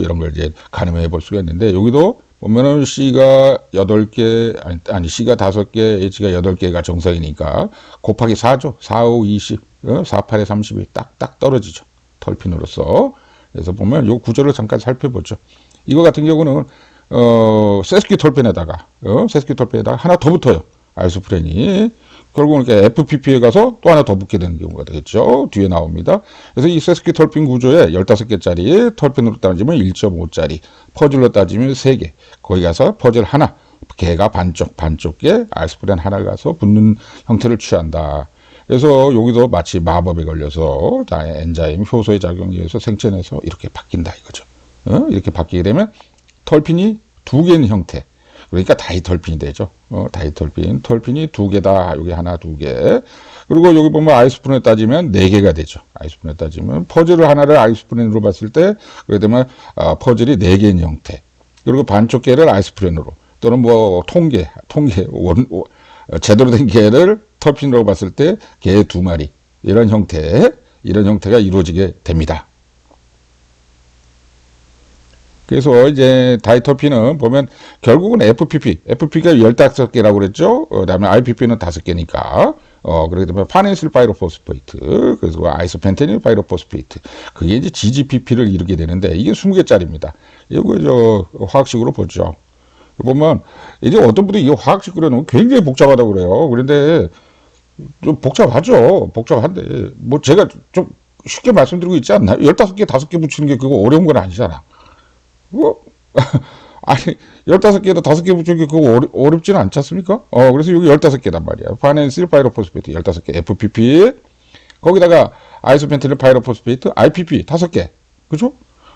이런 걸 이제 가늠해 볼 수가 있는데, 여기도 보면은 C가 8개, 아니 C가 5개, H가 8개가 정상이니까 곱하기 4죠. 4, 5, 20, 4, 8에 32 딱딱 떨어지죠. 털핀으로서. 그래서 보면 요 구조를 잠깐 살펴보죠. 이거 같은 경우는 세스키 털핀에다가 하나 더 붙어요. 아이소프렌이. 결국은 이렇게 FPP에 가서 또 하나 더 붙게 되는 경우가 되겠죠. 뒤에 나옵니다. 그래서 이 세스키 털핀 구조에 15개짜리 털핀으로 따지면 1.5짜리, 퍼즐로 따지면 3개. 거기 가서 퍼즐 하나, 개가 반쪽에 아이소프렌 하나 가서 붙는 형태를 취한다. 그래서 여기도 마치 마법에 걸려서 엔자임 효소의 작용에 의해서 생체내에서 이렇게 바뀐다 이거죠. 이렇게 바뀌게 되면 털핀이 2개인 형태. 그러니까 다이털핀이 되죠. 다이털핀. 털핀이 2개다. 여기 하나, 2개. 그리고 여기 보면 아이소프렌에 따지면 4개가 되죠. 아이소프렌에 따지면. 퍼즐을 하나를 아이소프렌으로 봤을 때, 그렇게 되면, 퍼즐이 4개인 형태. 그리고 반쪽 개를 아이소프렌으로. 또는 뭐, 제대로 된 개를 털핀으로 봤을 때, 개 2마리. 이런 형태가 이루어지게 됩니다. 그래서 이제 다이털핀은 보면 결국은 FPP가 15개라고 그랬죠. 그다음에 IPP는 5개니까. 그렇게 되면 파넨실 파이로포스페이트, 그래서 아이소펜테닐 파이로포스페이트. 그게 이제 GGPP를 이루게 되는데 이게 20개짜리입니다. 이거 화학식으로 보죠. 보면 이제 어떤 분들이 이 화학식 그려놓으면 굉장히 복잡하다고 그래요. 그런데 좀 복잡한데 뭐 제가 좀 쉽게 말씀드리고 있지 않나요? 15개, 5개 붙이는 게 그거 어려운 건 아니잖아. 뭐, 아니, 15개에다 5개 붙이는 게 그거 어렵지는 않지 않습니까? 그래서 여기 15개단 말이야. 파넨실 파이로포스페이트 15개, FPP. 거기다가 아이소펜틸 파이로포스페이트, IPP 5개. 그죠?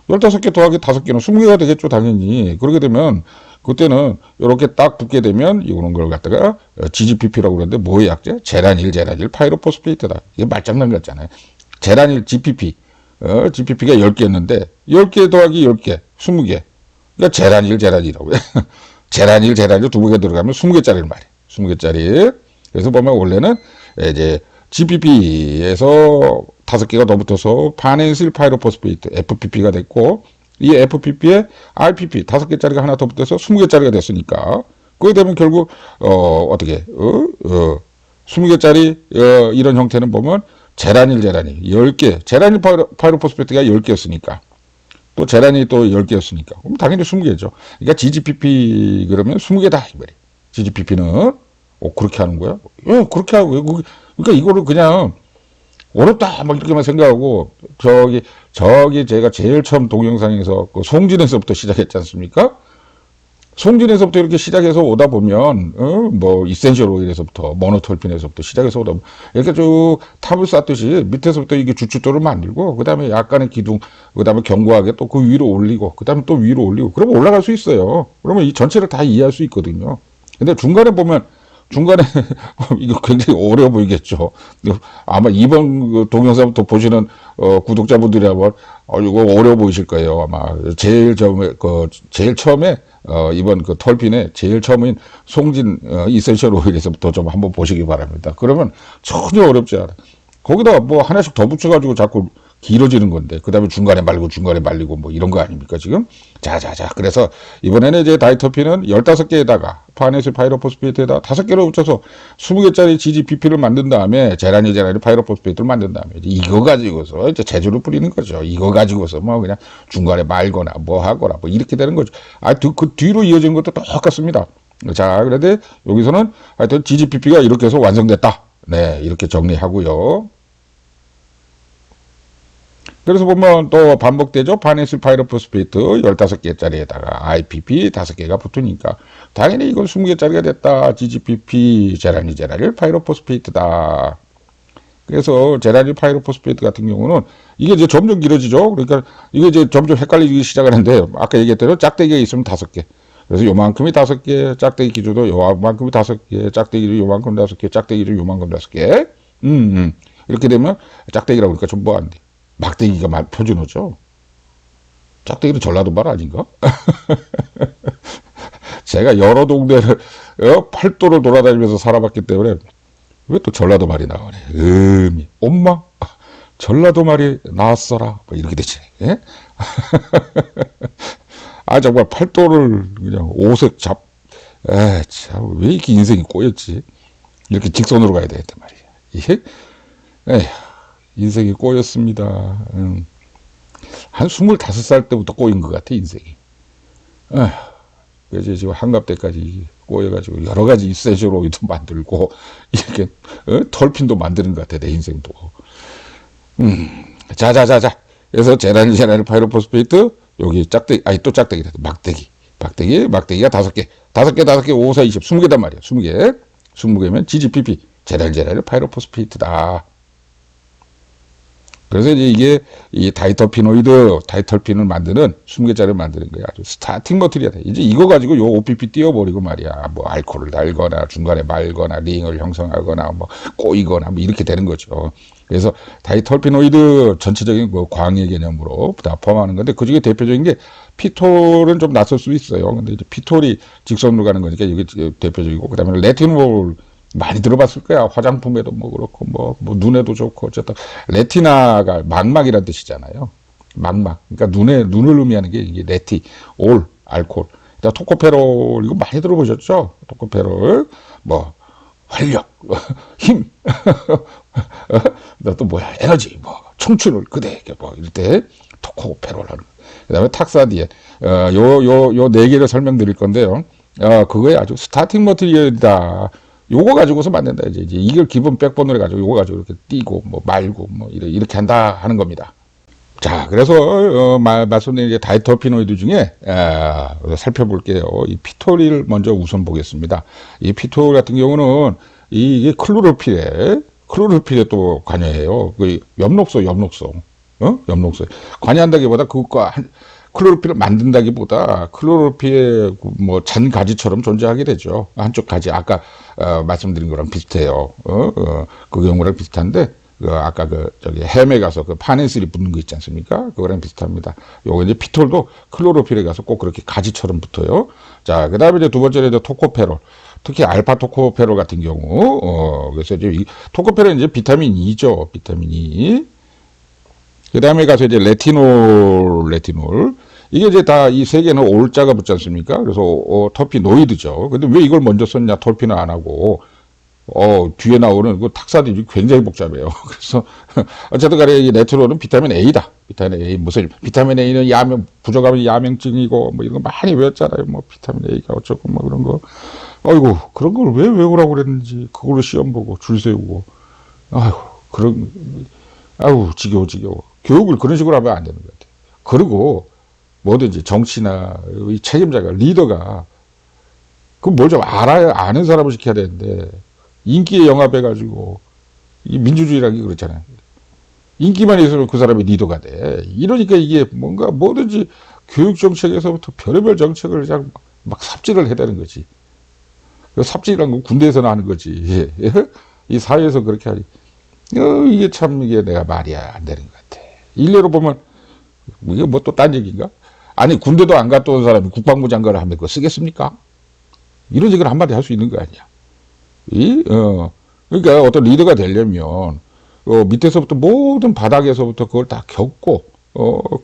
15개 더하기 5개는 20개가 되겠죠, 당연히. 그렇게 되면, 그때는 이렇게 딱 붙게 되면, 이거는 걸 갖다가 GGPP라고 그러는데, 뭐의 약자? 제라닐 파이로포스페이트다. 이게 말장난 같잖아요. 제라닐 GPP. GPP가 10개였는데, 10개 더하기 10개, 20개. 그러니까 제라닐이라고 해요. 제라닐 2개 들어가면 20개짜리를 말해. 20개짜리. 그래서 보면 원래는 이제 GPP에서 5개가 더 붙어서 파넨실 파이로포스페이트, FPP가 됐고, 이 FPP에 IPP 5개짜리가 하나 더 붙어서 20개짜리가 됐으니까, 그게 되면 결국, 20개짜리, 이런 형태는 보면, 제라닐 10개, 제라닐 파이로포스페이트가 10개였으니까, 또 제라닐이 또 10개였으니까, 그럼 당연히 20개죠. 그러니까 GGPP 그러면 20개다, 이 말이에요. GGPP는, 그렇게 하는 거야? 그렇게 하고, 그러니까 이거를 그냥, 어렵다, 막 이렇게만 생각하고, 저기 제가 제일 처음 동영상에서 그 송진에서부터 시작했지 않습니까? 송진에서부터 이렇게 시작해서 오다 보면, 뭐, 이센셜 오일에서부터, 모노톨핀에서부터 시작해서 오다 보면, 이렇게 쭉 탑을 쌓듯이 밑에서부터 이게 주춧돌을 만들고, 그 다음에 약간의 기둥, 그 다음에 견고하게 또 그 위로 올리고, 그 다음에 또 위로 올리고, 그러면 올라갈 수 있어요. 그러면 이 전체를 다 이해할 수 있거든요. 근데 중간에 이거 굉장히 어려워 보이겠죠. 아마 이번 그 동영상부터 보시는 구독자분들이라면 이거 어려워 보이실 거예요. 아마 제일 처음에 이번 그 털핀의 제일 처음인 송진 이센셜 오일에서부터 좀 한번 보시기 바랍니다. 그러면 전혀 어렵지 않아. 거기다 뭐 하나씩 더 붙여가지고 자꾸 길어지는 건데, 그 다음에 중간에 말리고 뭐 이런 거 아닙니까, 지금? 자. 그래서 이번에는 이제 다이터핀은 15개에다가 파네실 파이로포스페이트에다 5개로 붙여서 20개짜리 GGPP를 만든 다음에 제라닐 파이로포스페이트를 만든 다음에 이거 가지고서 이제 제주를 뿌리는 거죠. 이거 가지고서 뭐 그냥 중간에 말거나 뭐 하거나 뭐 이렇게 되는 거죠. 그 뒤로 이어진 것도 똑같습니다. 자, 그런데 여기서는 하여튼 GGPP가 이렇게 해서 완성됐다. 네, 이렇게 정리하고요. 그래서 보면 또 반복되죠. 파네실 파이로포스페이트 15개짜리에다가 IPP 5개가 붙으니까 당연히 이건 20개짜리가 됐다. GGPP 제라닐 파이로포스페이트다. 그래서 제라닐 파이로포스페이트 같은 경우는 이게 이제 점점 길어지죠. 그러니까 이게 이제 점점 헷갈리기 시작하는데 아까 얘기했대로 짝대기가 있으면 5개. 그래서 요만큼이 5개, 짝대기 기준도 요만큼이 5개, 짝대기도 요만큼 5개, 짝대기도 요만큼 5개. 이렇게 되면 짝대기라고 그러니까 좀 뭐 안 돼. 막대기가 표준어죠. 짝대기는 전라도 말 아닌가? 제가 여러 동네를 팔도를 돌아다니면서 살아봤기 때문에 왜 또 전라도 말이 나오네. 엄마 전라도 말이 나왔어라. 뭐 이렇게 되지. 예? 아 정말 팔도를 그냥 오색 참 왜 이렇게 인생이 꼬였지? 이렇게 직선으로 가야 되겠단 말이야. 이게 인생이 꼬였습니다. 한 25살 때부터 꼬인 것 같아 인생이. 그래서 지금 한갑 때까지 꼬여가지고 여러 가지 세조로이도 만들고 이렇게 털핀도 만드는 것 같아 내 인생도. 자자자자. 그래서 제라닐 파이로포스페이트 여기 짝대기 또 짝대기다 막대기가 5개 5, 4, 20 20개단 말이야. 20개면 GGPP 제라닐 파이로포스페이트다. 그래서 이게 이 다이털피노를 만드는 20개짜리를 만드는 거야. 아주 스타팅 머티리얼이야. 이제 이거 가지고 요 OPP 띄워버리고 말이야. 뭐 알코올을 달거나 중간에 말거나 링을 형성하거나 뭐 꼬이거나 뭐 이렇게 되는 거죠. 그래서 다이털피노이드 전체적인 그 광의 개념으로 다 포함하는 건데 그 중에 대표적인 게 피톨은 좀 낯설 수 있어요. 근데 이제 피톨이 직선으로 가는 거니까 이게 대표적이고 그다음에 레티놀 많이 들어봤을 거야. 화장품에도 뭐 그렇고 뭐 눈에도 좋고 어쨌든 레티나가 망막이라는 뜻이잖아요. 망막. 그러니까 눈을 의미하는 게 이게 레티올 알코올. 토코페롤 이거 많이 들어보셨죠? 토코페롤 뭐 활력, 힘, 또 뭐야 에너지, 뭐 청춘을 그대에게 뭐 이럴 때 토코페롤 하는. 그다음에 탁사디엔 요 4개를 설명드릴 건데요. 그거에 아주 스타팅 머티리얼이다. 요거 가지고서 만든다. 이제 이걸 기본 백본으로 가지고 요거 가지고 이렇게 띄고 뭐 말고 뭐 이렇게 한다 하는 겁니다. 자, 그래서 말씀드린 이제 다이터피노이드 중에 살펴볼게요. 이 피톨을 먼저 우선 보겠습니다. 이 피톨 같은 경우는 이게 클로로필에 또 관여해요. 그 엽록소. 엽록소. 관여한다기보다 그것과 클로로필을 만든다기보다 클로로필의 뭐 잔가지처럼 존재하게 되죠. 한쪽 가지 아까 말씀드린 거랑 비슷해요. 그 경우랑 비슷한데 아까 저기 햄에 가서 그 파네슬이 붙는 거 있지 않습니까? 그거랑 비슷합니다. 요거 이제 피톨도 클로로필에 가서 꼭 그렇게 가지처럼 붙어요. 자, 그 다음에 이제 두 번째는 이제 토코페롤. 특히 알파 토코페롤 같은 경우, 그래서 이제 이 토코페롤은 이제 비타민 E죠. 비타민 E. 그 다음에 가서 이제 레티놀. 이게 이제 다 이 세 개는 올자가 붙지 않습니까? 그래서 터피노이드죠. 근데 왜 이걸 먼저 썼냐? 털피는 안 하고. 뒤에 나오는 그 탁사들이 굉장히 복잡해요. 그래서 어쨌든 간에 이 레티놀은 비타민 A다. 비타민 A 무슨 비타민 A는 부족하면 야맹증이고 뭐 이런 거 많이 외웠잖아요. 뭐 비타민 A가 어쩌고 뭐 그런 거. 아이고 그런 걸 왜 외우라고 그랬는지 그걸로 시험 보고 줄 세우고. 아이고 지겨워. 교육을 그런 식으로 하면 안 되는 것 같아요. 그리고 뭐든지 정치나 이 책임자가 리더가 그럼 뭘 좀 아는 사람을 시켜야 되는데 인기에 영합해가지고 이 민주주의라는 게 그렇잖아요. 인기만 있으면 그 사람이 리더가 돼. 이러니까 이게 뭔가 뭐든지 교육 정책에서부터 별의별 정책을 그냥 막 삽질을 해야 되는 거지. 삽질이란 건 군대에서나 하는 거지. 이 사회에서 그렇게 하지. 이게 참 이게 내가 말이 안 되는 것 같아. 일례로 보면 이게 뭐 또 딴 얘기인가? 아니 군대도 안 갔다 온 사람이 국방부 장관을 하면 그거 쓰겠습니까? 이런 얘기를 한마디 할 수 있는 거 아니야. 그러니까 어떤 리더가 되려면 밑에서부터 모든 바닥에서부터 그걸 다 겪고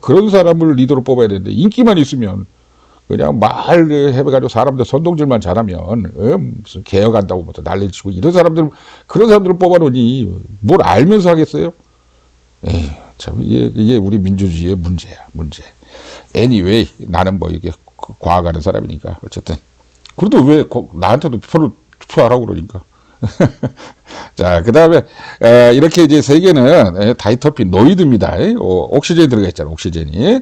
그런 사람을 리더로 뽑아야 되는데 인기만 있으면 그냥 말 해가지고 사람들 선동질만 잘하면 무슨 개혁한다고 뭐 난리치고 이런 사람들 그런 사람들을 뽑아놓으니 뭘 알면서 하겠어요? 참 이게 우리 민주주의의 문제야. Anyway 나는 뭐 이게 과학하는 사람이니까 어쨌든 그래도 왜 나한테도 투표하라고 그러니까. 자, 그 다음에, 이렇게 이제 세 개는 다이터피노이드입니다. 옥시젠이 들어가 있잖아, 옥시젠이.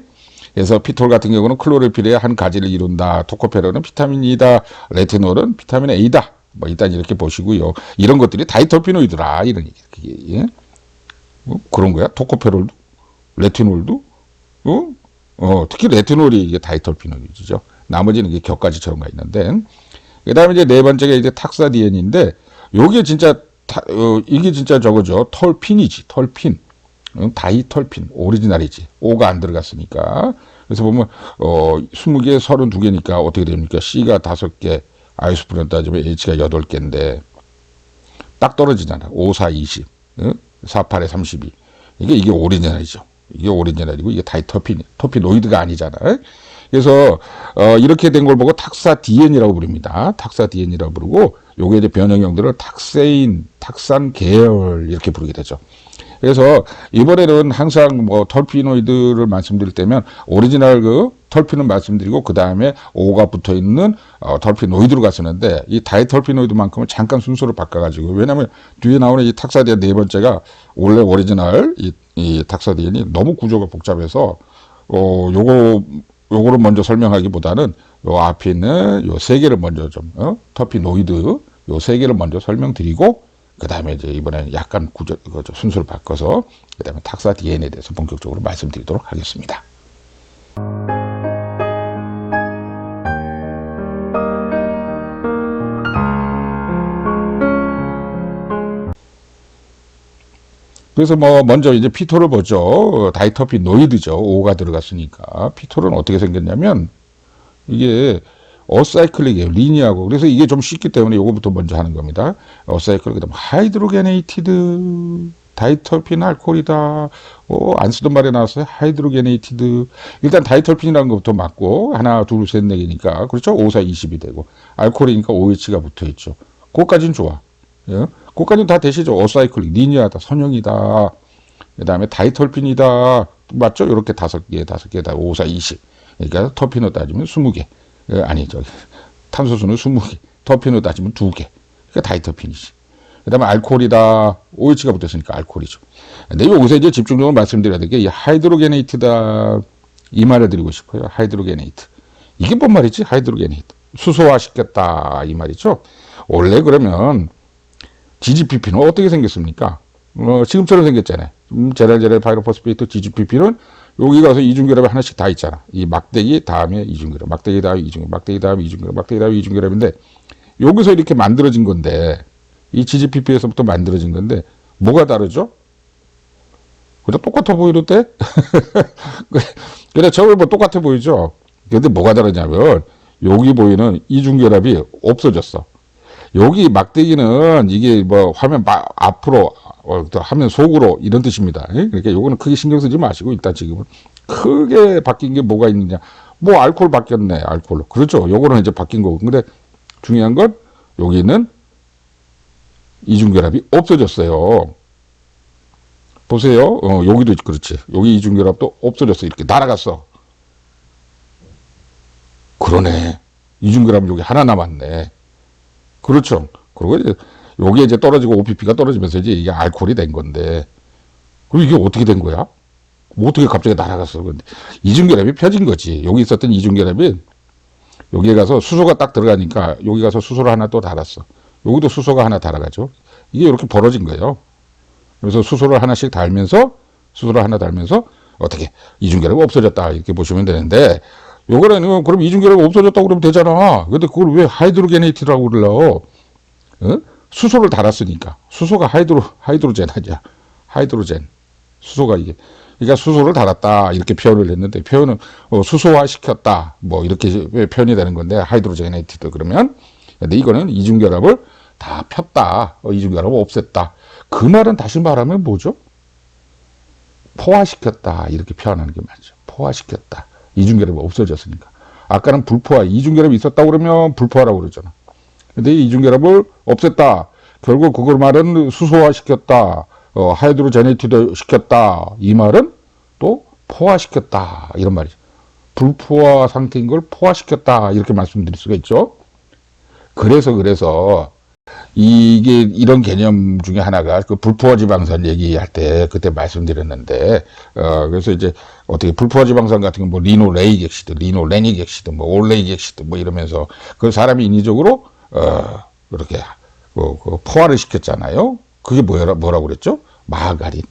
그래서 피톨 같은 경우는 클로로필의 한 가지를 이룬다. 토코페롤은 비타민 E다. 레티놀은 비타민 A다. 뭐, 일단 이렇게 보시고요. 이런 것들이 다이터피노이드라. 이런 얘기. 예? 그런 거야? 토코페롤도? 레티놀도? 특히 레티놀이 이게 다이터피노이드죠. 나머지는 이게 격가지처럼 가 있는데, 그 다음에 이제 네 번째가 이제 탁사디엔인데, 요게 진짜, 이게 진짜 저거죠. 털핀이지, 털핀. 다이 털핀. 오리지널이지. O가 안 들어갔으니까. 그래서 보면, 20개, 32개니까 어떻게 됩니까? C가 5개, 아이소프린 따지면 H가 8개인데, 딱 떨어지잖아. 5, 4, 20. 4, 8에 32. 이게 오리지널이죠. 이게 오리지널이고, 이게 다이 터피노이드가 아니잖아. 그래서, 이렇게 된 걸 보고 탁사디엔이라고 부릅니다. 탁사디엔이라고 부르고, 요게 이제 변형형들을 탁세인, 탁산 계열, 이렇게 부르게 되죠. 그래서 이번에는 항상 뭐 털피노이드를 말씀드릴 때면 오리지널 그 털피는 말씀드리고 그 다음에 O가 붙어 있는 털피노이드로 갔었는데 이 다이털피노이드만큼은 잠깐 순서를 바꿔가지고 왜냐하면 뒤에 나오는 이 탁사디엔 네 번째가 원래 오리지널 이 탁사디엔이 너무 구조가 복잡해서 요거를 먼저 설명하기보다는 요 앞에 있는 요 세 개를 먼저 좀 털피노이드 요 세 개를 먼저 설명드리고 그 다음에 이제 이번에는 약간 순서를 바꿔서 그 다음에 탁사디엔에 대해서 본격적으로 말씀드리도록 하겠습니다. 그래서 뭐 먼저 이제 피톨을 보죠. 다이터피노이드죠. O가 들어갔으니까. 피톨은 어떻게 생겼냐면 이게 어사이클릭이에요. 리니하고. 그래서 이게 좀 쉽기 때문에 이거부터 먼저 하는 겁니다. 어사이클릭, 그다음 하이드로게네이티드, 다이털핀 알코올이다. 안 쓰던 말에 나왔어요. 하이드로게네이티드. 일단 다이털핀이라는 것부터 맞고, 하나, 둘, 셋, 네 개니까. 그렇죠? 5, 4, 20이 되고. 알코올이니까 OH가 붙어 있죠. 그것까지는 좋아. 예? 그것까지는 다 되시죠. 어사이클릭, 리니하다, 선형이다. 그 다음에 다이털핀이다. 맞죠? 이렇게 5개 다 5, 4, 20. 그러니까 터핀으로 따지면 20개. 아니, 탄소수는 20개. 터핀으로 따지면 2개. 그러니까 다이터핀이지. 그 다음에 알코올이다. OH가 붙었으니까 알코올이죠. 근데 여기서 이제 집중적으로 말씀드려야 될 게 이 하이드로게네이트다. 이 말을 드리고 싶어요. 하이드로게네이트. 이게 뭔 말이지? 하이드로게네이트. 수소화 시켰다. 이 말이죠. 원래 그러면 GGPP는 어떻게 생겼습니까? 지금처럼 생겼잖아요. 제랄제랄 파이로포스페이트 GGPP는 여기 가서 이중결합이 하나씩 다 있잖아. 이 막대기 다음에 이중결합, 막대기 다음에 이중결합, 막대기 다음에 이중결합, 막대기 다음에 이중결합인데 여기서 이렇게 만들어진 건데 이 GGPP에서부터 만들어진 건데 뭐가 다르죠? 그냥 똑같아 보이는데? 그래 저걸 뭐 똑같아 보이죠? 근데 뭐가 다르냐면 여기 보이는 이중결합이 없어졌어. 여기 막대기는 이게 뭐 화면 앞으로 화면 속으로 이런 뜻입니다. 그러니까 요거는 크게 신경 쓰지 마시고 일단 지금은 크게 바뀐 게 뭐가 있느냐. 뭐 알코올 바뀌었네. 알코올로. 그렇죠. 요거는 이제 바뀐 거고. 근데 중요한 건 여기는 이중결합이 없어졌어요. 보세요. 여기도 그렇지. 여기 이중결합도 없어졌어. 이렇게 날아갔어. 그러네. 이중결합은 여기 하나 남았네. 그렇죠. 그리고 이제 여기에 이제 떨어지고 OPP가 떨어지면서 이제 이게 알코올이 된 건데, 그럼 이게 어떻게 된 거야? 뭐 어떻게 갑자기 날아갔어? 근데 이중결합이 펴진 거지. 여기 있었던 이중결합이 여기에 가서 수소가 딱 들어가니까 여기 가서 수소를 하나 또 달았어. 여기도 수소가 하나 달아가죠. 이게 이렇게 벌어진 거예요. 그래서 수소를 하나씩 달면서 어떻게 이중결합이 없어졌다 이렇게 보시면 되는데 요거는 그럼 이중결합이 없어졌다고 그러면 되잖아. 근데 그걸 왜 하이드로게네이트라고 그러려? 수소를 달았으니까. 수소가 하이드로젠 하자. 하이드로젠. 수소가 이게. 그러니까 수소를 달았다. 이렇게 표현을 했는데, 표현은 수소화 시켰다. 뭐, 이렇게 표현이 되는 건데, 하이드로제네이티드 그러면. 근데 이거는 이중결합을 다 폈다. 이중결합을 없앴다. 그 말은 다시 말하면 뭐죠? 포화시켰다. 이렇게 표현하는 게 맞죠. 포화시켰다. 이중결합이 없어졌으니까. 아까는 불포화, 이중결합이 있었다고 그러면 불포화라고 그러잖아. 근데 이중결합을 없앴다. 결국 그걸 말은 수소화 시켰다. 하이드로제네이티드 시켰다. 이 말은 또 포화시켰다. 이런 말이죠. 불포화 상태인 걸 포화시켰다. 이렇게 말씀드릴 수가 있죠. 그래서 이게 이런 개념 중에 하나가 그 불포화 지방산 얘기할 때 그때 말씀드렸는데 그래서 이제 어떻게 불포화 지방산 같은 건 뭐 리노레이크 엑시드, 리노레닉 엑시드, 뭐 올레이크 엑시드 뭐 이러면서 그 사람이 인위적으로 이렇게 그 포화를 시켰잖아요. 그게 뭐라고 그랬죠? 마가린.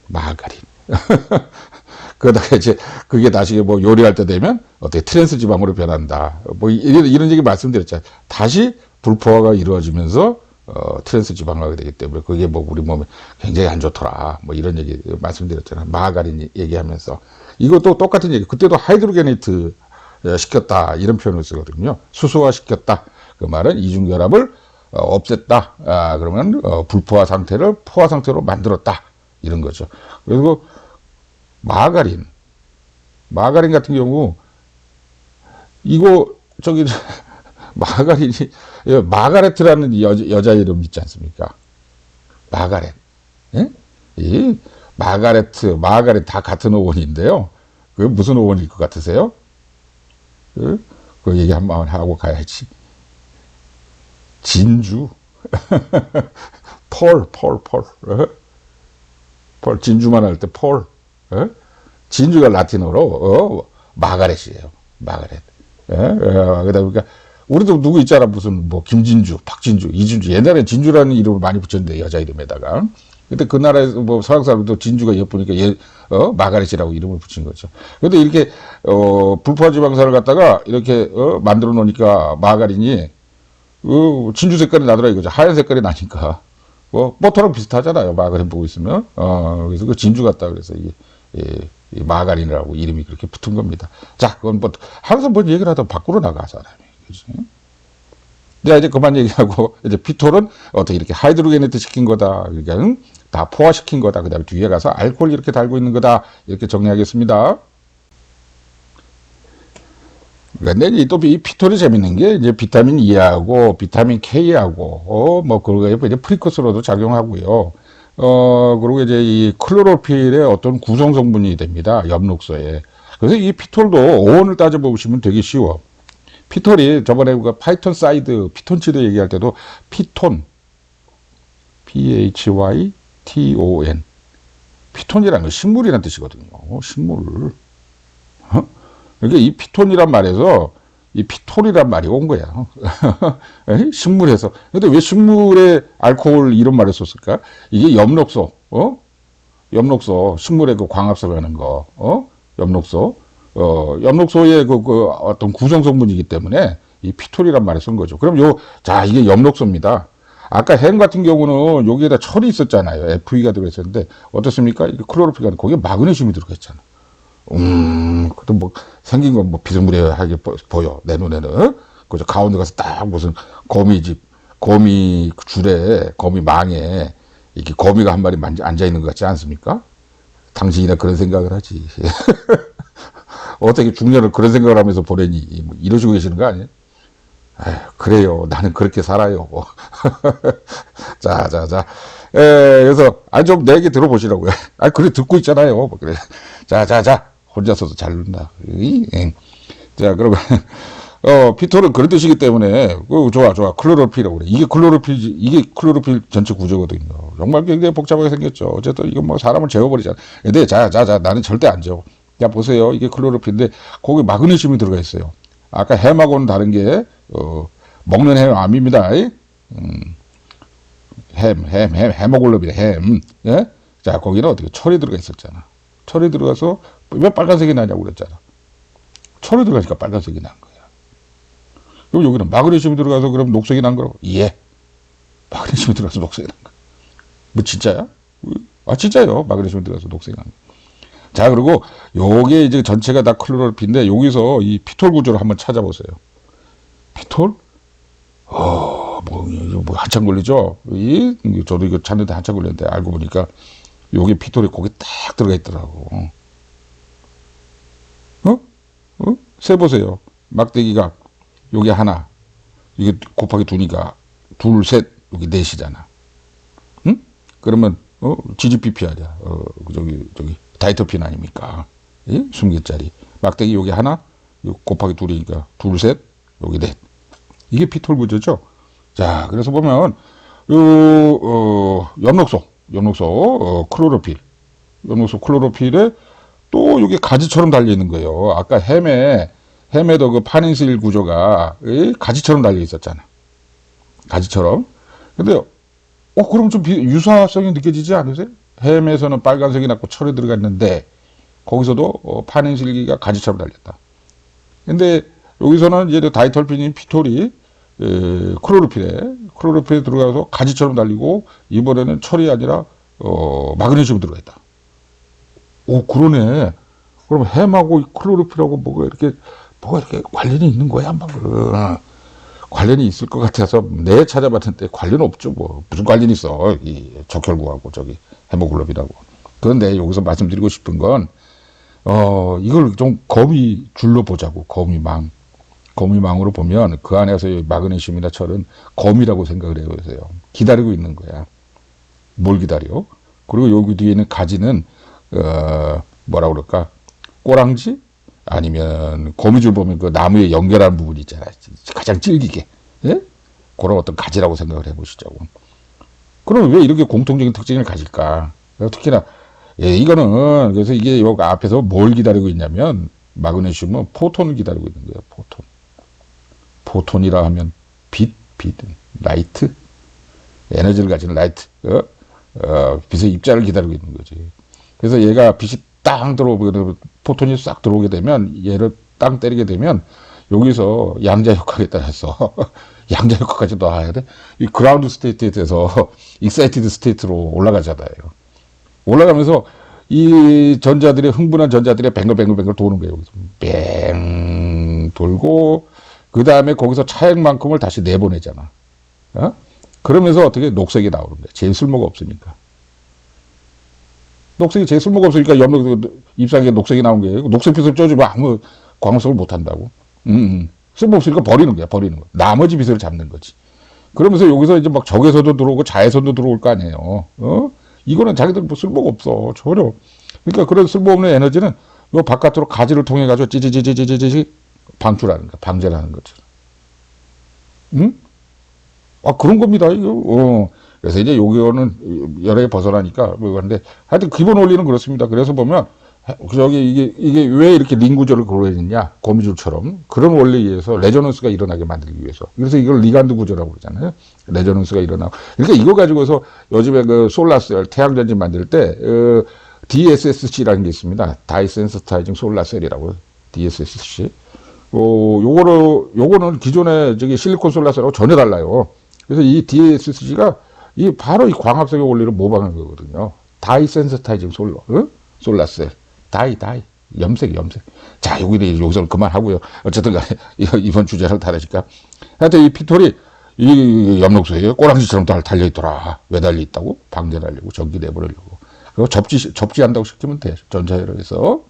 그러다가 이제 그게 나중에 뭐 요리할 때 되면 어떻게 트랜스 지방으로 변한다. 뭐 이런 얘기 말씀드렸잖아요. 다시 불포화가 이루어지면서 트랜스 지방을 하게 되기 때문에 그게 뭐 우리 몸에 굉장히 안 좋더라. 뭐 이런 얘기 말씀드렸잖아요. 마가린 얘기하면서. 이것도 똑같은 얘기. 그때도 하이드로게네이트 시켰다. 이런 표현을 쓰거든요. 수소화 시켰다. 그 말은 이중결합을 없앴다. 그러면 불포화 상태를 포화 상태로 만들었다. 이런 거죠. 그리고 마가린 같은 경우 이거 저기 마가린이 마가레트라는 여자 이름 있지 않습니까? 마가렛. 예? 이 마가렛 다 같은 어원인데요. 그 무슨 어원일 것 같으세요? 그 얘기 한번 하고 가야지. 진주. 펄. 진주만 할 때 펄. 진주가 라틴어로 마가렛이에요. 마가렛. 그러다 보니까 우리도 누구 있잖아. 무슨 뭐 김진주, 박진주, 이진주. 옛날에 진주라는 이름을 많이 붙였는데 여자 이름에다가. 근데 그 나라에서 뭐 서양 사람도 진주가 예쁘니까 마가렛이라고 이름을 붙인 거죠. 근데 이렇게 불포화 지방산을 갖다가 이렇게 만들어 놓으니까 마가린이 진주 색깔이 나더라 이거죠. 하얀 색깔이 나니까 뭐 버터랑 비슷하잖아요. 마가린 보고 있으면. 그래서 그 진주 같다 그래서 이 마가린이라고 이름이 그렇게 붙은 겁니다. 자, 그건 뭐 항상 뭔 얘기를 하다 밖으로 나가 사람이. 그치? 자, 이제 그만 얘기하고 이제 피톨은 어떻게 이렇게 하이드로게네이트 시킨 거다. 그러니까 다 포화시킨 거다. 그 다음에 뒤에 가서 알코올 이렇게 달고 있는 거다. 이렇게 정리하겠습니다. 근데 또 이 피톨이 재밌는 게 이제 비타민 E하고 비타민 K하고 뭐 그거에 이제 프리커스로도 작용하고요. 그리고 이제 이 클로로필의 어떤 구성 성분이 됩니다. 엽록소에. 그래서 이 피톨도 어원을 따져보시면 되게 쉬워. 피톨이 저번에 우리가 파이톤 사이드, 피톤치드 얘기할 때도 피톤, PHYTON. 피톤이라는 건 식물이라는 뜻이거든요. 식물. 그러니까 이 피톤이란 말에서 이 피톨이란 말이 온 거야. 식물에서. 근데 왜 식물에 알코올 이런 말을 썼을까? 이게 엽록소, 엽록소, 식물의 그 광합성 하는 거, 엽록소. 엽록소의 그 어떤 구성 성분이기 때문에 이 피톨이란 말을 쓴 거죠. 그럼 자, 이게 엽록소입니다. 아까 햄 같은 경우는 여기에다 철이 있었잖아요. FE가 들어있었는데, 어떻습니까? 이게 클로로필가 거기에 마그네슘이 들어있잖아. 그것도 뭐, 생긴 건 뭐 비스무리하게 보여. 내 눈에는. 그죠. 가운데 가서 딱 무슨 거미 줄에, 거미 망에, 이렇게 거미가 한 마리 앉아있는 것 같지 않습니까? 당신이나 그런 생각을 하지. 어떻게 중년을 그런 생각을 하면서 보내니? 뭐 이러시고 계시는 거 아니에요? 아휴, 그래요. 나는 그렇게 살아요. 자. 그래서, 좀 내 얘기 들어보시라고요. 그래, 듣고 있잖아요. 뭐 그래. 자. 혼자서도 잘 논다. 자, 그러면, 피톨은 그런 뜻이기 때문에, 좋아. 클로로필이라고 그래. 이게 클로로필 전체 구조거든요. 정말 굉장히 복잡하게 생겼죠. 어쨌든 이건 뭐 사람을 재워버리잖아. 근데, 자, 나는 절대 안 재워. 자, 보세요. 이게 클로로필인데, 거기 마그네슘이 들어가 있어요. 아까 햄하고는 다른 게, 먹는 햄 암입니다. 헤모글로빈, 햄. 예? 자, 거기는 어떻게 철이 들어가 있었잖아. 철이 들어가서 왜 빨간색이 나냐고 그랬잖아. 철이 들어가니까 빨간색이 난 거야. 그럼 여기는 마그네슘이 들어가서 그럼 녹색이 난 거라고? 예. 마그네슘이 들어가서 녹색이 난 거야. 뭐 진짜야? 진짜요. 마그네슘이 들어가서 녹색이 난 거야. 자, 그리고 요게 이제 전체가 다 클로로필인데 여기서 이 피톨 구조를 한번 찾아보세요. 피톨? 뭐 한참 걸리죠? 저도 이거 찾는데 한참 걸렸는데 알고 보니까 요게 피톨이 거기 딱 들어가 있더라고. 세보세요. 막대기가 요게 하나, 이게 곱하기 2니까 둘, 셋, 여기 넷이잖아. 응? 그러면 GGPP 하자. 저기 다이터핀 아닙니까? 예? 20개짜리. 막대기 요게 하나, 요 곱하기 2이니까 둘, 셋, 여기 넷. 이게 피톨 구조죠. 자, 그래서 보면 엽록소, 클로로필, 엽록소 클로로필에 또 이게 가지처럼 달려 있는 거예요. 아까 햄에도 그 파닌실 구조가 가지처럼 달려 있었잖아. 가지처럼. 근데 그럼 좀 유사성이 느껴지지 않으세요? 햄에서는 빨간색이 났고 철이 들어가 있는데 거기서도 파닌실기가 가지처럼 달렸다. 근데 여기서는 이제 다이털핀인 피톨이 클로로필에 들어가서 가지처럼 달리고 이번에는 철이 아니라 마그네슘이 들어가 있다. 오, 그러네. 그럼 햄하고 클로로필하고 뭐가 이렇게 관련이 있는 거야, 한 방금. 관련이 있을 것 같아서 내 찾아봤는데 관련 없죠. 뭐 무슨 관련이 있어, 이 적혈구하고 저기 헤모글로빈하고. 그런데 여기서 말씀드리고 싶은 건 이걸 좀 거미줄로 보자고. 거미망으로 보면 그 안에서 마그네슘이나 철은 거미라고 생각을 해보세요. 기다리고 있는 거야. 뭘 기다려? 그리고 여기 뒤에 있는 가지는 뭐라 그럴까? 꼬랑지? 아니면 거미줄 보면 그 나무에 연결한 부분 있잖아요. 가장 질기게. 예? 그런 어떤 가지라고 생각을 해보시자고. 그럼 왜 이렇게 공통적인 특징을 가질까? 특히나 이거는 그래서 이게 여기 앞에서 뭘 기다리고 있냐면 마그네슘은 포톤을 기다리고 있는 거예요. 포톤이라 하면 빛, 라이트, 에너지를 가진 라이트, 빛의 입자를 기다리고 있는 거지. 그래서 얘가 빛이 땅 들어오고 포톤이 싹 들어오게 되면 얘를 땅 때리게 되면 여기서 양자 효과에 따라서 양자 효과까지 넣어야 돼. 이 그라운드 스테이트에 대해서 익사이티드 스테이트로 올라가잖아요. 올라가면서 이 전자들의 흥분한 전자들이 뱅글뱅글 도는 거예요. 여기서 뱅 돌고 그 다음에 거기서 차액만큼을 다시 내보내잖아. 그러면서 어떻게 녹색이 나오는 거야. 제일 쓸모가 없으니까. 녹색이 제일 쓸모가 없으니까 잎사귀에 녹색이 나온 거예요. 녹색빛을 쪄주면 아무 광합성을 못 한다고. 쓸모없으니까 버리는 거야. 나머지 빛을 잡는 거지. 그러면서 여기서 이제 막 적외선도 들어오고 자외선도 들어올 거 아니에요. 이거는 자기들 뭐 쓸모가 없어. 전혀. 그러니까 그런 쓸모없는 에너지는 요 바깥으로 가지를 통해 가지고 찌찌찌찌찌찌 방출하는 거야. 방제를 하는 거죠. 그런 겁니다. 이거. 그래서 이제 요거는 여러 개 벗어나니까 뭐 그런데 하여튼 기본 원리는 그렇습니다. 그래서 보면 이게 왜 이렇게 링 구조를 그려냈냐, 거미줄처럼 그런 원리에 의해서 레저넌스가 일어나게 만들기 위해서. 그래서 이걸 리간드 구조라고 그러잖아요. 레저넌스가 일어나고. 그러니까 이거 가지고서 요즘에 그 솔라셀 태양전지 만들 때 DSSC라는 게 있습니다. 다이센서타이징 솔라셀이라고. DSSC. 요거는 기존의 저기 실리콘 솔라셀하고 전혀 달라요. 그래서 이 DSSC가 바로 이 광합성의 원리를 모방한 거거든요. 다이 센서타이징 솔라셀. 다이. 염색. 자, 여기서는 그만하고요. 어쨌든 간에, 이번 주제랑 다르니까. 하여튼 이 피톨이, 이 엽록소에 꼬랑지처럼 달려있더라. 왜 달려있다고? 방제를 하려고, 전기 내보내려고. 그리고 접지한다고 시키면 돼. 전자열에서.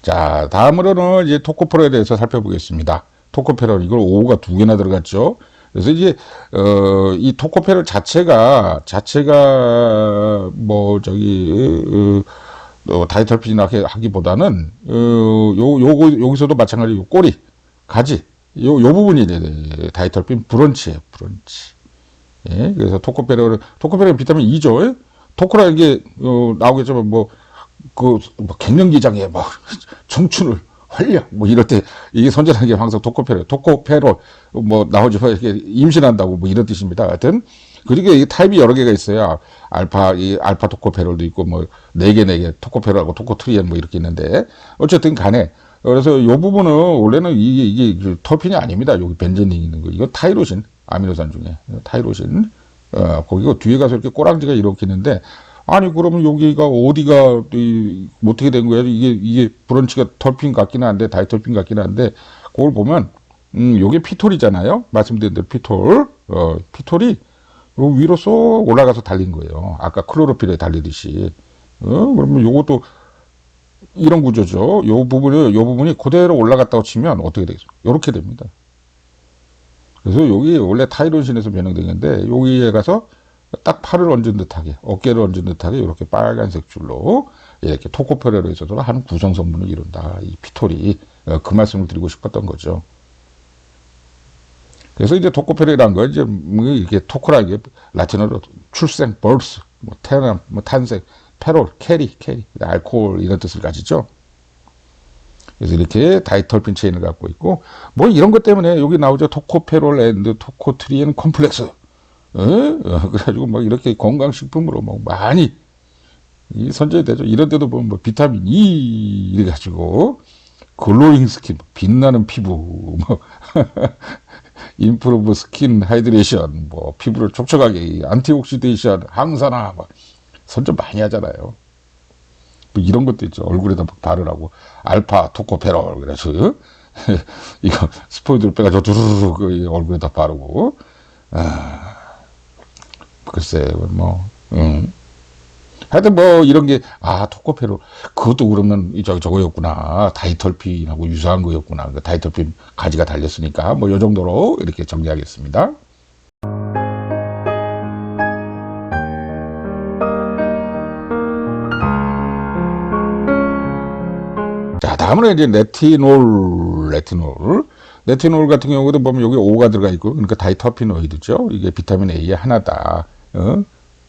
자, 다음으로는 이제 토코페롤에 대해서 살펴보겠습니다. 토코페롤, 이걸 O가 2개나 들어갔죠. 그래서 이제, 이 토코페롤 자체가, 다이털핀이나 하기보다는, 여기서도 마찬가지로 꼬리, 가지, 요 부분이 다이털핀 브런치예요, 브런치. 예, 그래서 토코페롤은 비타민 E죠. 토코라는 게, 나오겠지만 갱년기장에 청춘을 활력 이럴 때 이게 선전하는 게 항상 토코페롤 나오지만 이렇게 임신한다고 이런 뜻입니다. 하여튼 그리고 이 타입이 여러 개가 있어요. 알파 토코페롤도 있고 4개 토코페롤하고 토코트리엔 이렇게 있는데 어쨌든 간에 그래서 요 부분은 원래는 이게 터핀이 아닙니다. 여기 벤젠이 있는 거 이거 타이로신 아미노산 중에 타이로신 거기가 뒤에 가서 이렇게 꼬랑지가 이렇게 있는데 아니 그러면 여기가 어디가 어떻게 된 거야? 이게 브런치가 털핀 같기는 한데 다이털핀 같기는 한데 그걸 보면 요게 피톨이잖아요. 말씀드린 대로 피톨이 요 위로 쏙 올라가서 달린 거예요. 아까 클로로필에 달리듯이. 그러면 요것도 이런 구조죠. 요 부분이 그대로 올라갔다고 치면 어떻게 되겠어요? 요렇게 됩니다. 그래서 여기 원래 타이로신에서 변형된 건데 여기에 가서 딱 팔을 얹은 듯하게 어깨를 얹은 듯하게 이렇게 빨간색 줄로 이렇게 토코페롤에서도 한 구성 성분을 이룬다. 이 피톨이 그 말씀을 드리고 싶었던 거죠. 그래서 이제 토코페롤이란 거 이제 이게 토코라는 게 라틴어로 출생, birth, 태어남, 탄생, 페롤, 캐리, 알코올 이런 뜻을 가지죠. 그래서 이렇게 다이털핀 체인을 갖고 있고, 뭐 이런 것 때문에 여기 나오죠. 토코페롤 앤드 토코트리엔 콤플렉스. 그래가지고 막 이렇게 건강식품으로 뭐 많이 이 선제되죠. 이런 데도 보면 뭐 비타민 E 이래가지고 글로잉 스킨, 빛나는 피부, 뭐 임프루브 스킨 하이드레이션, 뭐 피부를 촉촉하게 안티옥시데이션, 항산화, 막 선전 많이 하잖아요. 뭐 이런 것도 있죠. 얼굴에다 막 바르라고 알파 토코페롤 그래서 이거 스포이드를 빼가지고 두루루루 그 얼굴에다 바르고 글쎄 뭐 하여튼 뭐 이런 게 토코페롤 그것도 그러면 저거였구나. 다이털핀하고 유사한 거였구나. 그 다이털핀 가지가 달렸으니까 뭐 요 정도로 이렇게 정리하겠습니다. 자, 다음은 이제 레티놀 같은 경우도 보면 여기 O가 들어가 있고, 그러니까 다이터피노이드죠. 이게 비타민 A의 하나다.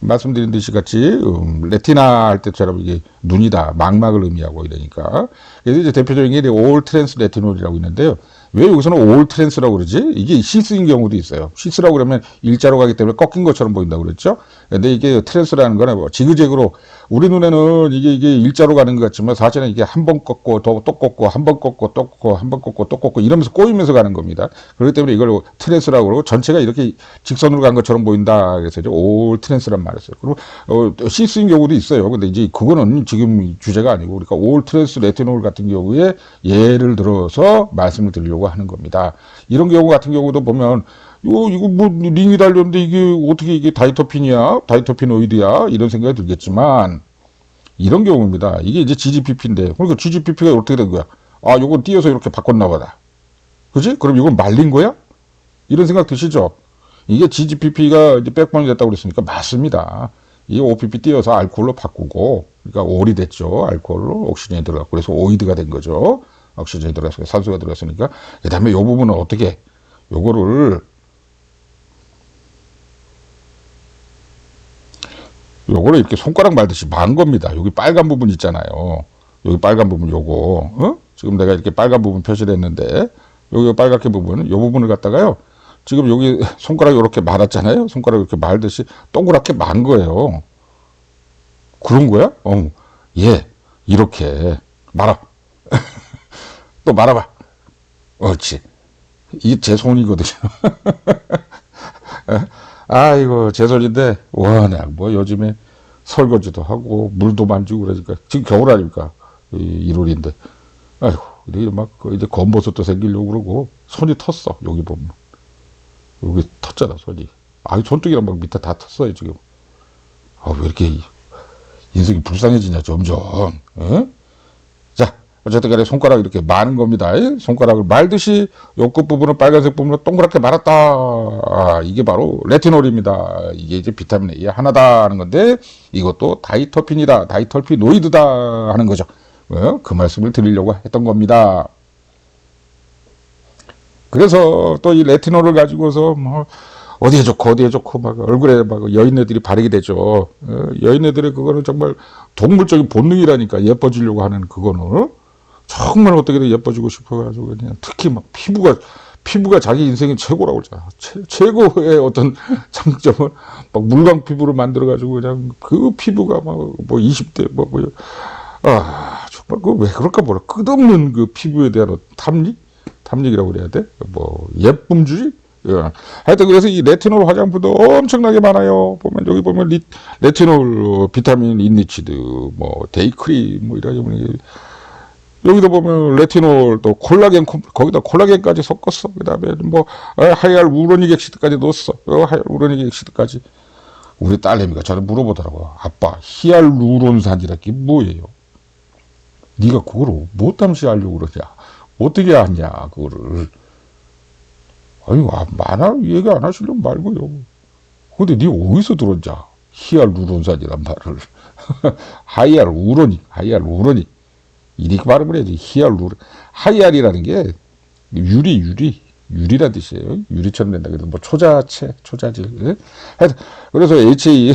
말씀드린 듯이 같이 레티나 할 때처럼 이게 눈이다, 망막을 의미하고 이러니까. 그래서 이제 대표적인 게 올 트랜스 레티놀이라고 있는데요. 왜 여기서는 올 트랜스라고 그러지? 이게 시스인 경우도 있어요. 시스라고 그러면 일자로 가기 때문에 꺾인 것처럼 보인다고 그랬죠. 근데 이게 트랜스라는 거는 뭐 지그재그로 우리 눈에는 이게 일자로 가는 것 같지만 사실은 이게 한 번 꺾고 또 꺾고 한 번 꺾고 또 꺾고 한 번 꺾고 또 꺾고 이러면서 꼬이면서 가는 겁니다. 그렇기 때문에 이걸 트랜스라고 그러고 전체가 이렇게 직선으로 간 것처럼 보인다. 그래서 올 트랜스란 말을 써요. 그리고 시스인 경우도 있어요. 근데 이제 그거는 지금 주제가 아니고 그러니까 올 트랜스 레티놀 같은 경우에 예를 들어서 말씀을 드리려고 하는 겁니다. 이런 경우 같은 경우도 보면 이거 뭐 링이 달렸는데 이게 어떻게 이게 다이터핀이야? 다이터피노이드야? 이런 생각이 들겠지만 이런 경우입니다. 이게 이제 GGPP인데 그러니까 GGPP가 어떻게 된 거야? 요건 띄어서 이렇게 바꿨나 보다. 그지? 그럼 이건 말린 거야? 이런 생각 드시죠? 이게 GGPP가 이제 백번이 됐다고 그랬으니까 맞습니다. 이 OPP 띄어서 알코올로 바꾸고 그러니까 올이 됐죠. 알코올로 옥시전이 들어갔고 그래서 오이드가 된 거죠. 옥시전이 들어갔으니까 산소가 들어갔으니까 그 다음에 이 부분은 어떻게 요거를 이렇게 손가락 말듯이 만 겁니다. 여기 빨간 부분 있잖아요. 여기 빨간 부분 요거 지금 내가 이렇게 빨간 부분 표시를 했는데 여기 빨갛게 부분 요 부분을 갖다가요. 지금 여기 손가락 이렇게 말았잖아요. 손가락 이렇게 말듯이 동그랗게 만 거예요. 그런 거야? 예, 이렇게 말아. 또 말아봐. 그렇지. 이게 제 손이거든요. 이거 제 손인데 워낙 뭐 요즘에 설거지도 하고 물도 만지고 그러니까 지금 겨울 아닙니까? 1월인데 아이고 이제 막 이제 검버섯도 생기려고 그러고 손이 텄어. 여기 보면 여기 텄잖아 손이. 손등이랑 막 밑에 다 텄어요 지금. 왜 이렇게 인생이 불쌍해지냐 점점. 자 어쨌든 간에 손가락 이렇게 마는 겁니다. 손가락을 말듯이 요 끝부분을 빨간색 부분을 동그랗게 말았다. 이게 바로 레티놀입니다. 이게 이제 비타민 A의 하나다 하는 건데 이것도 다이터핀이다. 다이털피노이드다 하는 거죠. 그 말씀을 드리려고 했던 겁니다. 그래서 또 이 레티놀을 가지고서 뭐 어디에 좋고 막 얼굴에 막 여인네들이 바르게 되죠. 여인네들의 그거는 정말 동물적인 본능이라니까 예뻐지려고 하는 그거는 정말 어떻게든 예뻐지고 싶어가지고 그냥 특히 막 피부가 자기 인생의 최고라고 그러잖아. 최고의 어떤 장점은 막 물광 피부를 만들어가지고 그냥 그 피부가 막 뭐 20대 정말 그 왜 그럴까 몰라. 끝없는 그 피부에 대한 탐닉이라고 그래야 돼? 뭐 예쁨주의? 하여튼 그래서 이 레티놀 화장품도 엄청나게 많아요. 보면 여기 보면 레티놀 비타민 인리치드 뭐 데이크림 뭐 이런 여기도 보면 레티놀 또 콜라겐 거기다 콜라겐까지 섞었어. 그다음에 뭐 하이알 우로닉 엑시드까지 넣었어. 하이알 우로닉 엑시드까지. 우리 딸내미가 저를 물어보더라고. 아빠 히알루론산이라게 뭐예요? 네가 그거를 뭐 땀시 하려고 그러냐? 어떻게 하냐 그거를. 만화 얘기 안 하시려면 말고요. 근데 네 어디서 들었냐? 히알루론산이란 말을. 하이알 우로닉. 이렇게 발음을 해야지. 하이알이라는 게 유리. 유리란 뜻이에요. 유리처럼 된다. 그래서 뭐 초자체, 초자질. 예? 하여튼 그래서 HA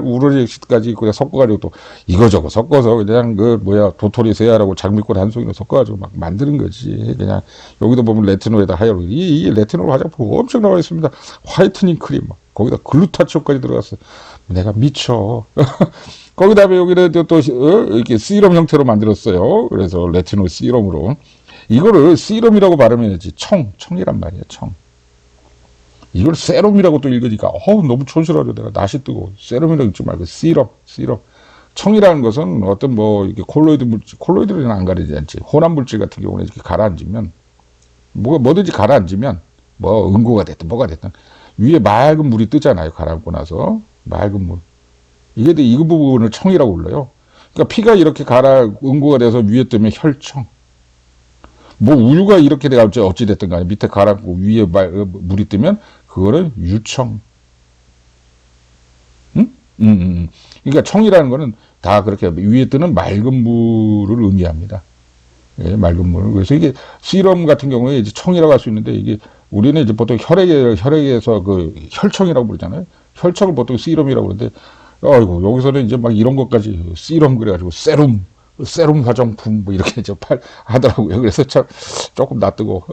우로리엑시드까지 그냥 섞어가지고 또 이거저거 섞어서 그냥 그 뭐야 도토리 세아라고 장미꽃 한 송이로 섞어가지고 막 만드는 거지. 그냥 여기도 보면 레티놀에다 하이알루론 이 레티놀 화장품 엄청 나와 있습니다. 화이트닝 크림 거기다 글루타치온까지 들어갔어. 내가 미쳐. 거기다음에 여기를 또 이렇게 시럽 형태로 만들었어요. 그래서 레티놀 시럽으로. 이거를 시럼이라고 발음해야지. 청이란 말이야, 청. 이걸 세럼이라고 또 읽으니까, 너무 촌스러워져. 내가 낯이 뜨고. 세럼이라고 읽지 말고, 시럽. 청이라는 것은 어떤 뭐, 이렇게 콜로이드 물질, 콜로이드는 안 가리지 않지. 혼합 물질 같은 경우는 이렇게 가라앉으면, 뭐든지 가라앉으면, 뭐, 응고가 됐든 뭐가 됐든, 위에 맑은 물이 뜨잖아요. 가라앉고 나서. 맑은 물. 이 부분을 청이라고 불러요. 그러니까 피가 이렇게 응고가 돼서 위에 뜨면 혈청. 뭐 우유가 이렇게 돼가 어찌 됐든 간에 밑에 가라앉고 위에 물이 뜨면 그거는 유청. 응? 그러니까 청이라는 거는 다 그렇게 위에 뜨는 맑은 물을 의미합니다. 예, 맑은 물. 그래서 이게 시럼 같은 경우에 이제 청이라고 할 수 있는데 이게 우리는 이제 보통 혈액에서 그 혈청이라고 부르잖아요. 혈청을 보통 시럼이라고 그러는데 아이고 여기서는 이제 막 이런 것까지 시럼 그래가지고 세럼 화장품 뭐 이렇게 이제 하더라고요. 그래서 참 조금 낯뜨고.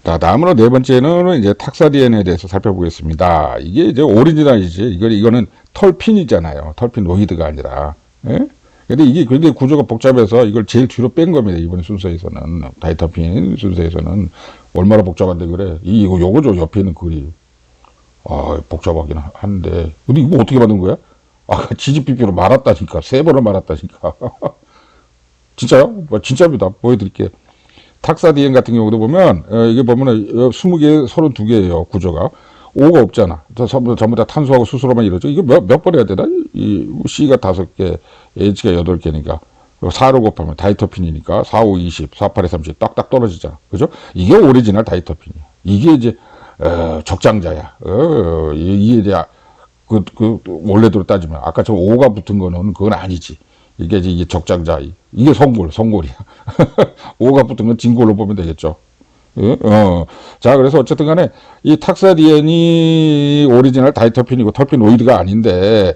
자, 다음으로 네 번째는 이제 탁사디엔에 대해서 살펴보겠습니다. 이게 이제 오리지널이지. 이거는 털핀이잖아요. 털핀 로이드가 아니라. 예? 근데 이게 굉장히 구조가 복잡해서 이걸 제일 뒤로 뺀 겁니다. 이번 순서에서는. 다이터핀 순서에서는. 얼마나 복잡한데 그래. 요거죠. 옆에 있는 글이. 복잡하긴 한데. 근데 이거 어떻게 만든 거야? 지지피피로 말았다니까. 3번을 말았다니까. 진짜요? 진짜입니다. 보여드릴게요. 탁사디엔 같은 경우도 보면, 이게 보면은 20개, 32개예요. 구조가. O가 없잖아. 전부 다 탄소하고 수소로만 이루어져. 이거 몇 번 해야 되나? C가 5개, H가 8개니까. 4로 곱하면 다이터핀이니까 4, 5, 20, 4, 8에 30 딱딱 떨어지잖아. 그죠? 이게 오리지널 다이터핀이야. 이게 이제 적장자야. 이게 이제 원래대로 따지면 아까 저 5가 붙은 거는 그건 아니지. 이게 적장자. 이게 성골이야. 5가 붙은 건 진골로 보면 되겠죠. 자, 그래서 어쨌든 간에 이 탁사디엔이 오리지널 다이터핀이고 털피노이드가 아닌데,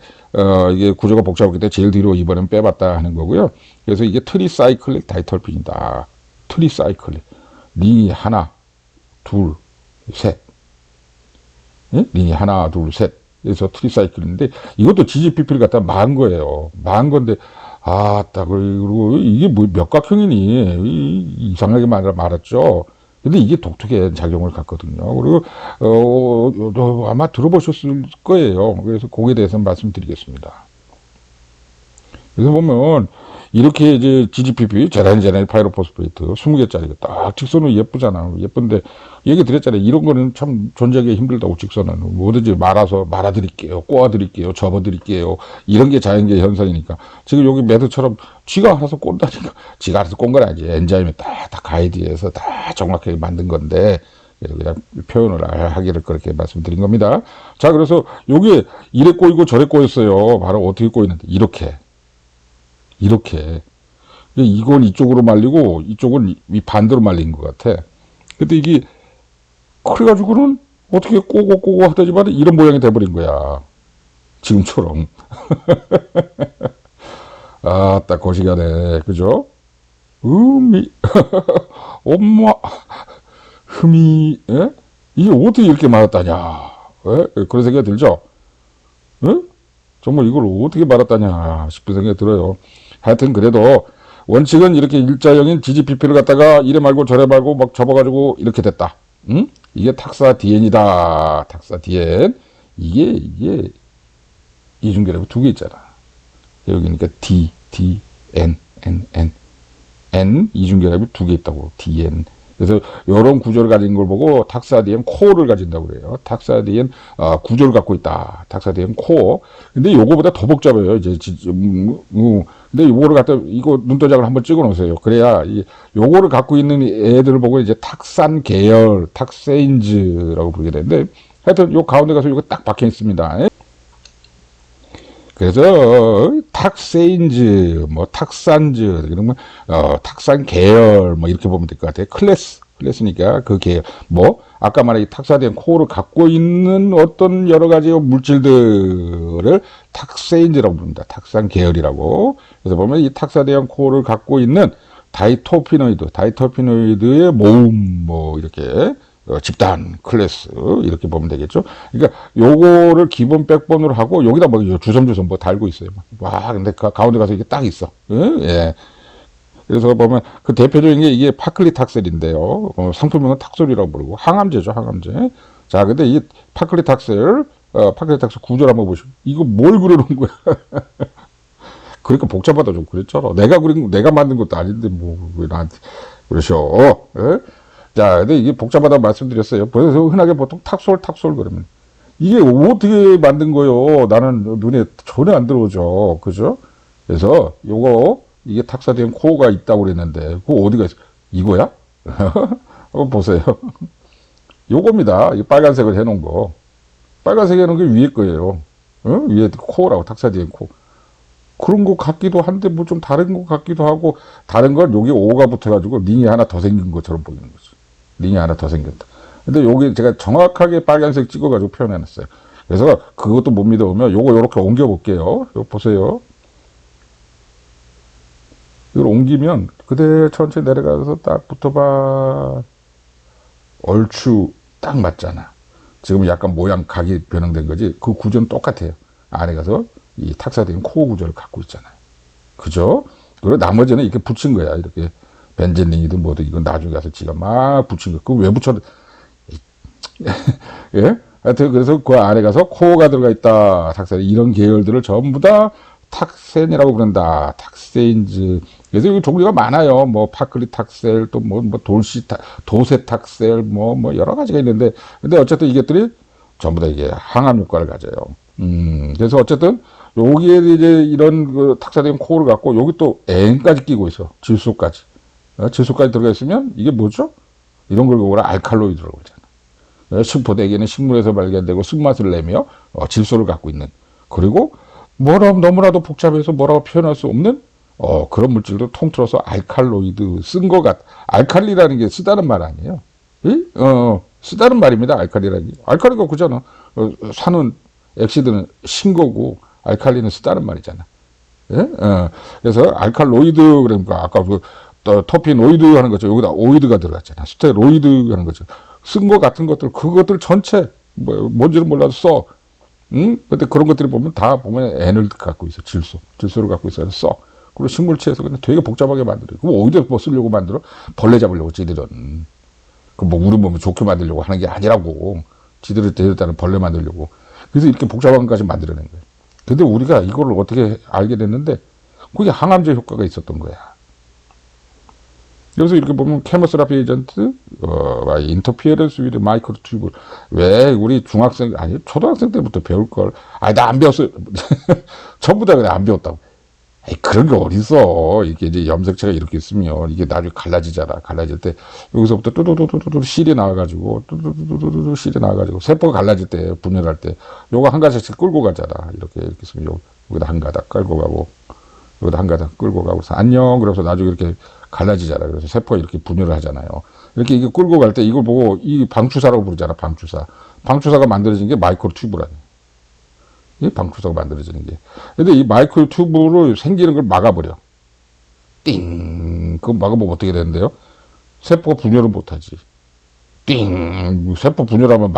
이게 구조가 복잡하기 때문에 제일 뒤로 이번엔 빼봤다 하는 거고요. 그래서 이게 트리사이클릭 다이털핀이다. 트리사이클릭. 링이 하나, 둘, 셋. 예? 링이 하나, 둘, 셋. 그래서 트리사이클인데, 이것도 GGPP를 갖다 만 거예요. 만 건데, 그리고 이게 뭐 몇 각형이니? 이상하게 말았죠. 근데 이게 독특한 작용을 갖거든요. 그리고, 아마 들어보셨을 거예요. 그래서 거기에 대해서 말씀드리겠습니다. 그래서 보면, 이렇게 이제 GGPP, 제라닐 파이로포스페이트, 20개짜리가 딱 직선으로 예쁘잖아. 예쁜데, 얘기 드렸잖아요. 이런 거는 참 존재하기 힘들다고 직선은. 뭐든지 말아드릴게요. 꼬아드릴게요. 접어드릴게요. 이런 게 자연계의 현상이니까. 지금 여기 매드처럼 쥐가 알아서 꼰다니까. 쥐가 알아서 꼰 건 아니지. 엔자임이 딱 가이드해서 다 정확하게 만든 건데, 그래서 그냥 표현을 하기를 그렇게 말씀드린 겁니다. 자, 그래서 요게 이래 꼬이고 저래 꼬였어요. 바로 어떻게 꼬이는데, 이렇게. 이건 이쪽으로 말리고 이쪽은 반대로 말린 것 같아. 근데 이게 그래가지고는 어떻게 꼬고 하더니만 이런 모양이 돼버린 거야. 지금처럼. 딱 거시기하네. 그죠? 엄마, 예? 이게 어떻게 이렇게 맞았다냐. 예? 그런 생각이 들죠? 예? 정말 이걸 어떻게 말았다냐 싶은 생각이 들어요. 하여튼 그래도 원칙은 이렇게 일자형인 GGPP를 갖다가 이래 말고 저래 말고 막 접어가지고 이렇게 됐다. 응? 이게 탁사디엔이다. 탁사디엔. 이게 이중계라고 2개 있잖아. 여기니까 D, N. N 이중계랍이 2개 있다고. DN. 그래서 이런 구조를 가진 걸 보고 탁사디엔 코어를 가진다고 그래요. 탁사디엔 구조를 갖고 있다. 탁사디엔 코어. 근데 요거보다 더 복잡해요. 이제 근데 요거를 갖다 이거 눈도장을 한번 찍어 놓으세요. 그래야 요거를 갖고 있는 애들을 보고 이제 탁산 계열, 탁세인즈라고 부르게 되는데 하여튼 요 가운데 가서 요거 딱 박혀 있습니다. 그래서 탁세인즈, 뭐 탁산즈 이런 거, 탁산 계열 뭐 이렇게 보면 될 것 같아요. 클래스니까 그 계열. 뭐 아까 말한 이 탁사된 코어를 갖고 있는 어떤 여러 가지 물질들을 탁세인즈라고 부릅니다. 탁산 계열이라고. 그래서 보면 이 탁사대형 코어를 갖고 있는 다이터피노이드의 모음 뭐 이렇게 집단 클래스 이렇게 보면 되겠죠. 그러니까 요거를 기본 백본으로 하고 여기다 뭐 주섬주섬 뭐 달고 있어요. 와 근데 그 가운데 가서 이게 딱 있어. 예. 그래서 보면 그 대표적인 게 이게 파클리탁셀인데요. 상품명은 탁솔이라고 부르고 항암제죠, 항암제. 자, 근데 이 파클리탁셀, 파클리탁셀 구조를 한번 보시고 이거 뭘 그려놓은 거야? 그러니까 복잡하다 좀 그랬잖아. 내가 만든 것도 아닌데 뭐 왜 나한테 그러셔? 예? 자, 근데 이게 복잡하다 말씀드렸어요. 그래서 흔하게 보통 탁솔 그러면 이게 어떻게 만든 거요? 나는 눈에 전혀 안 들어오죠, 그죠? 그래서 요거 이게 탁사된 코어가 있다고 그랬는데 그거 어디가 있어? 이거야? 한번 보세요. 요겁니다. 이 빨간색을 해놓은 거. 빨간색 해놓은 게 위에 거예요. 위에 코어라고 탁사된 코. 그런 것 같기도 한데 뭐 좀 다른 것 같기도 하고 다른 건 여기 5가 붙어가지고 링이 하나 더 생긴 것처럼 보이는 거죠. 링이 하나 더 생겼다. 근데 여기 제가 정확하게 빨간색 찍어가지고 표현해놨어요. 그래서 그것도 못 믿어보면 요거 요렇게 옮겨볼게요. 요거 보세요. 이걸 옮기면 그대로 천천히 내려가서 딱 붙어봐. 얼추 딱 맞잖아. 지금 약간 모양 각이 변형된 거지. 그 구조는 똑같아요. 안에 가서 이 탁사된 코어 구조를 갖고 있잖아요. 그죠? 그리고 나머지는 이렇게 붙인 거야. 이렇게 벤젠링이든 뭐든 이건 나중에 가서 지가 막 붙인 거. 그거 왜 붙여? 예? 하여튼 그래서 그 안에 가서 코어가 들어가 있다. 탁사 이런 계열들을 전부 다 탁센이라고 부른다. 탁세인즈. 그래서 이 종류가 많아요. 뭐 파클리 탁셀, 또 뭐 도세 탁셀, 뭐 여러 가지가 있는데, 근데 어쨌든 이것들이 전부 다 이게 항암 효과를 가져요. 그래서 어쨌든 여기에 이제 이런 그 탁사된 코어를 갖고 여기 또 N까지 끼고 있어. 질소까지. 질소까지 들어가 있으면 이게 뭐죠? 이런 걸 우리가 알칼로이드라고 그러잖아. 심포대기는 식물에서 발견되고 쓴맛을 내며 질소를 갖고 있는. 그리고 너무나도 복잡해서 뭐라고 표현할 수 없는 그런 물질도 통틀어서 알칼로이드 쓴 것 같. 알칼리라는 게 쓰다는 말 아니에요. 쓰다는 말입니다. 알칼리라는 게. 알칼리가 그잖아. 산은 엑시드는 신 거고 알칼리는 쓰다는 말이잖아. 예? 그래서 알칼로이드 그러니까 아까 그 토피노이드 하는 거죠. 여기다 오이드가 들어갔잖아. 스테로이드 하는 거죠. 쓴 거 같은 것들 그것들 전체 뭔지는 몰라도 써. 근데 그런 것들이 보면 다 보면 N을 갖고 있어. 질소를 갖고 있어서 써. 그리고 식물체에서 그냥 되게 복잡하게 만들어요. 그럼 어디다 뭐 쓰려고 만들어? 벌레 잡으려고 지들은. 그 뭐 우리 몸을 좋게 만들려고 하는 게 아니라고. 지들을 데려다는 벌레 만들려고. 그래서 이렇게 복잡한 것까지 만들어낸 거예요. 근데 우리가 이거를 어떻게 알게 됐는데 그게 항암제 효과가 있었던 거야. 그래서 이렇게 보면 케모스라피 에이전트, 인터피어런스 위드 마이크로 튜브. 왜 우리 중학생 아니 초등학생 때부터 배울 걸? 아니 나 안 배웠어요. 전부 다 그냥 안 배웠다고. 에이, 그런 게 어딨어. 이게 이제 염색체가 이렇게 있으면 이게 나중에 갈라지잖아. 갈라질 때 여기서부터 뚜두두두두 실이 나와가지고 뚜두두두두 실이 나와가지고 세포가 갈라질 때 분열할 때 요거 한 가닥씩 끌고 가잖아. 이렇게 있으면 여기다 한 가닥 끌고 가고 여기다 한 가닥 끌고 가고 그래서 안녕. 그래서 나중에 이렇게 갈라지잖아. 그래서 세포가 이렇게 분열을 하잖아요. 이렇게 이게 끌고 갈 때 이걸 보고 이 방추사라고 부르잖아. 방추사. 방추사가 만들어진 게 마이크로 튜브라니. 이 방추사가 만들어지는 게. 근데 이 마이크로 튜브로 생기는 걸 막아버려. 띵! 그거 막아보면 어떻게 되는데요? 세포가 분열을 못하지. 띵! 세포 분열하면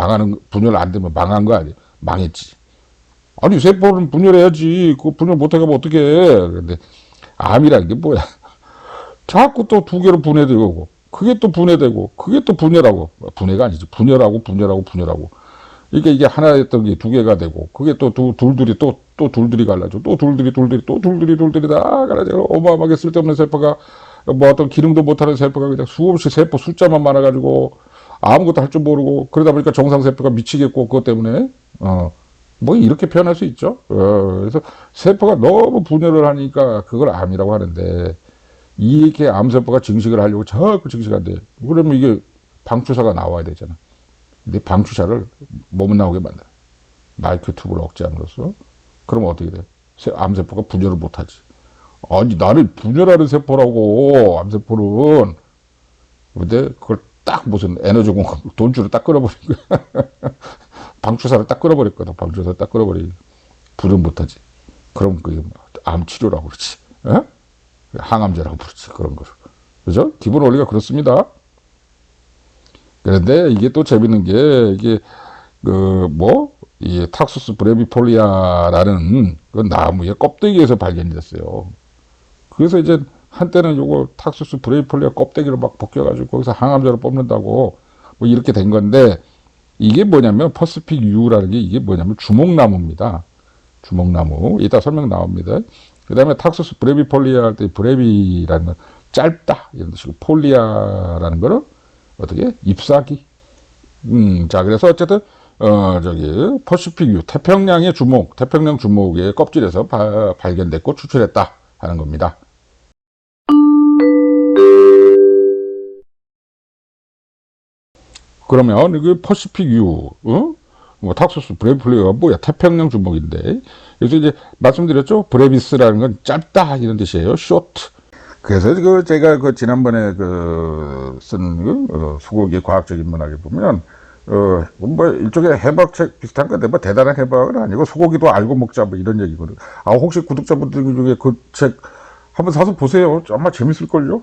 분열 안 되면 망한 거 아니야? 망했지. 아니, 세포는 분열해야지. 그거 분열 못하게 하면 어떻게 해? 근데 암이라는 게 뭐야? 자꾸 또 두 개로 분해되고, 그게 또 분해되고, 그게 또 분열하고, 분해가 아니지. 분열하고. 그러니까 이게 하나였던 게 두 개가 되고, 그게 또 둘둘이 또 둘둘이 갈라져. 또 둘둘이 다 갈라져. 어마어마하게 쓸데없는 세포가, 뭐 어떤 기능도 못하는 세포가 그냥 수없이 세포 숫자만 많아가지고, 아무것도 할 줄 모르고, 그러다 보니까 정상세포가 미치겠고, 그것 때문에, 뭐 이렇게 표현할 수 있죠. 그래서 세포가 너무 분열을 하니까 그걸 암이라고 하는데, 이렇게 암세포가 증식을 하려고 자꾸 증식이 안 돼. 그러면 이게 방추사가 나와야 되잖아. 근데 방추사를 못 나오게 만들어. 마이크로 튜브를 억제함으로써. 그러면 어떻게 돼? 암세포가 분열을 못하지. 아니, 나를 분열하는 세포라고, 암세포는. 근데 그걸 딱 무슨 에너지 공급, 돈줄을 딱 끌어버린 거야. 방출사를 딱 끌어버렸거든. 방출사를 딱 끌어버리고. 분열 못하지. 그럼 그게 암치료라고 그러지. 에? 항암제라고 부르지. 그런 거를. 그죠? 기본 원리가 그렇습니다. 그런데 이게 또 재밌는 게, 이게, 이 탁수스 브레비폴리아라는 그 나무의 껍데기에서 발견이 됐어요. 그래서 이제 한때는 요거 탁수스 브레비폴리아 껍데기를 막 벗겨가지고 거기서 항암제로 뽑는다고 뭐 이렇게 된 건데, 이게 뭐냐면 퍼시픽 유라는 게 이게 뭐냐면 주목나무입니다. 주목나무. 이따 설명 나옵니다. 그 다음에 탁수스 브레비폴리아 할 때 브레비라는 건 짧다 이런 뜻이고, 폴리아라는 거는 어떻게 잎사귀. 자, 그래서 어쨌든 퍼시픽 유, 태평양의 주목, 태평양 주목의 껍질에서 발견됐고 추출했다 하는 겁니다. 그러면 이게 퍼시픽 유, 뭐 탁수스 브레비폴리아가 뭐야? 태평양 주목인데. 그래서 이제 말씀드렸죠. 브레비스라는 건 짧다 이런 뜻이에요. 쇼트. 그래서 제가 지난번에 쓴 수국의 과학적인 문학에 보면 뭐 일종의 해박책 비슷한 건데 뭐 대단한 해박은 아니고 소고기도 알고 먹자 뭐 이런 얘기거든. 아, 혹시 구독자분들 중에 그 책 한번 사서 보세요. 정말 재밌을걸요?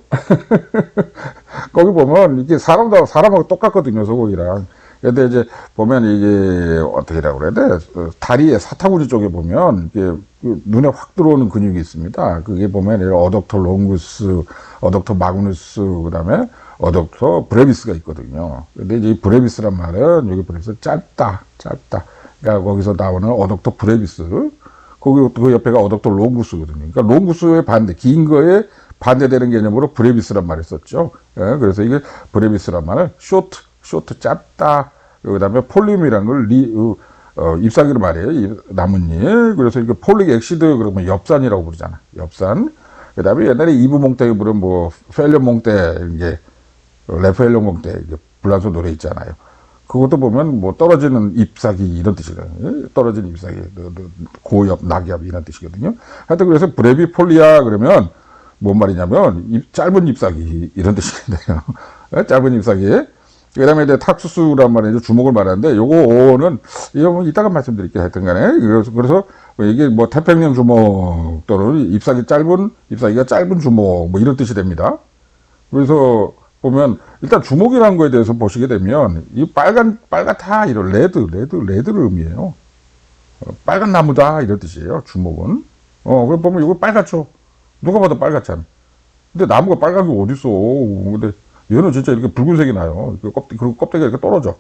거기 보면 이게 사람하고 똑같거든요, 소고기랑. 근데 이제 보면 이게 어떻게라고 그래야 돼? 다리에 사타구니 쪽에 보면 이게 눈에 확 들어오는 근육이 있습니다. 그게 보면 어덕터 롱구스, 어덕터 마그누스, 그다음에 어덕터 브레비스가 있거든요. 근데 이제 이 브레비스란 말은 여기 브레비스 짧다. 그러니까 거기서 나오는 어덕터 브레비스. 그 옆에가 어덕터 롱구스거든요. 그러니까 롱구스의 반대, 긴 거에 반대되는 개념으로 브레비스란 말을 썼죠. 예, 그래서 이게 브레비스란 말은 쇼트 짧다. 그 다음에 폴륨이라는 걸 잎사귀로 말해요. 나뭇잎. 그래서 이게 폴릭 액시드 그러면 엽산이라고 부르잖아. 엽산. 그 다음에 옛날에 이브몽떼 부른 뭐 펠리몬떼 이게 레펠리몬떼 불란서 노래 있잖아요. 그것도 보면 뭐 떨어지는 잎사귀 이런 뜻이거든요. 떨어지는 잎사귀, 고엽, 낙엽 이런 뜻이거든요. 하여튼 그래서 브레비폴리아 그러면 뭔 말이냐면 짧은 잎사귀 이런 뜻이거든요. 짧은 잎사귀. 그 다음에 이제 탁수수란 말이죠. 주목을 말하는데, 요거는, 이거 뭐 이따가 말씀드릴게요. 하여튼 간에. 그래서, 이게 뭐 태평양 주목 또는 잎사귀가 짧은 주목, 뭐 이런 뜻이 됩니다. 그래서 보면, 일단 주목이라는 거에 대해서 보시게 되면, 이 빨갛다, 이런 레드를 의미해요. 빨간 나무다, 이런 뜻이에요. 주목은. 그래 보면 이거 빨갛죠. 누가 봐도 빨갛잖아. 근데 나무가 빨간 게 어딨어. 근데, 얘는 진짜 이렇게 붉은색이 나요. 그리고 껍데기가 이렇게 떨어져.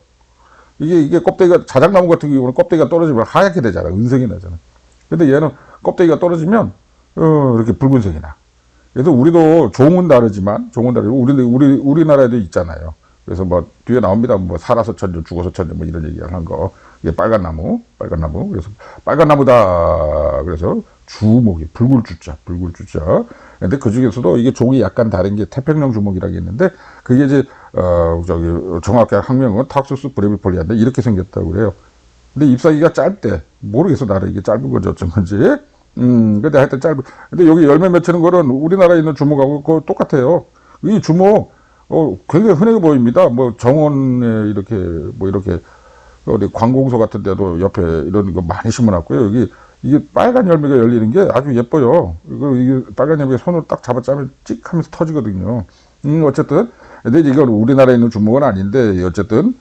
이게 껍데기가, 자작나무 같은 경우는 껍데기가 떨어지면 하얗게 되잖아. 은색이 나잖아. 근데 얘는 껍데기가 떨어지면, 이렇게 붉은색이 나. 그래서 우리도 종은 다르지만, 우리나라에도 있잖아요. 그래서 뭐, 뒤에 나옵니다. 뭐, 살아서 천년, 죽어서 천년, 뭐 이런 얘기를 한 거. 이게 빨간 나무. 그래서, 빨간 나무다. 그래서, 주목이, 붉을 주자. 근데 그 중에서도 이게 종이 약간 다른 게 태평양 주목이라고 했는데, 그게 이제, 정확하게 학명은 탁수스 브레비폴리아인데, 이렇게 생겼다고 그래요. 근데 잎사귀가 짧대. 모르겠어, 나는 이게 짧은 건지 어쩐 건지. 근데 하여튼 근데 여기 열매 맺히는 거는 우리나라에 있는 주목하고 그거 똑같아요. 이 주목, 굉장히 흔해 보입니다. 뭐 정원에 이렇게, 어디 관공서 같은 데도 옆에 이런 거 많이 심어놨고요. 이게 빨간 열매가 열리는 게 아주 예뻐요. 이게 빨간 열매 손으로 딱 잡아짜면 찍 하면서 터지거든요. 어쨌든. 근데 이건 우리나라에 있는 주목은 아닌데, 어쨌든,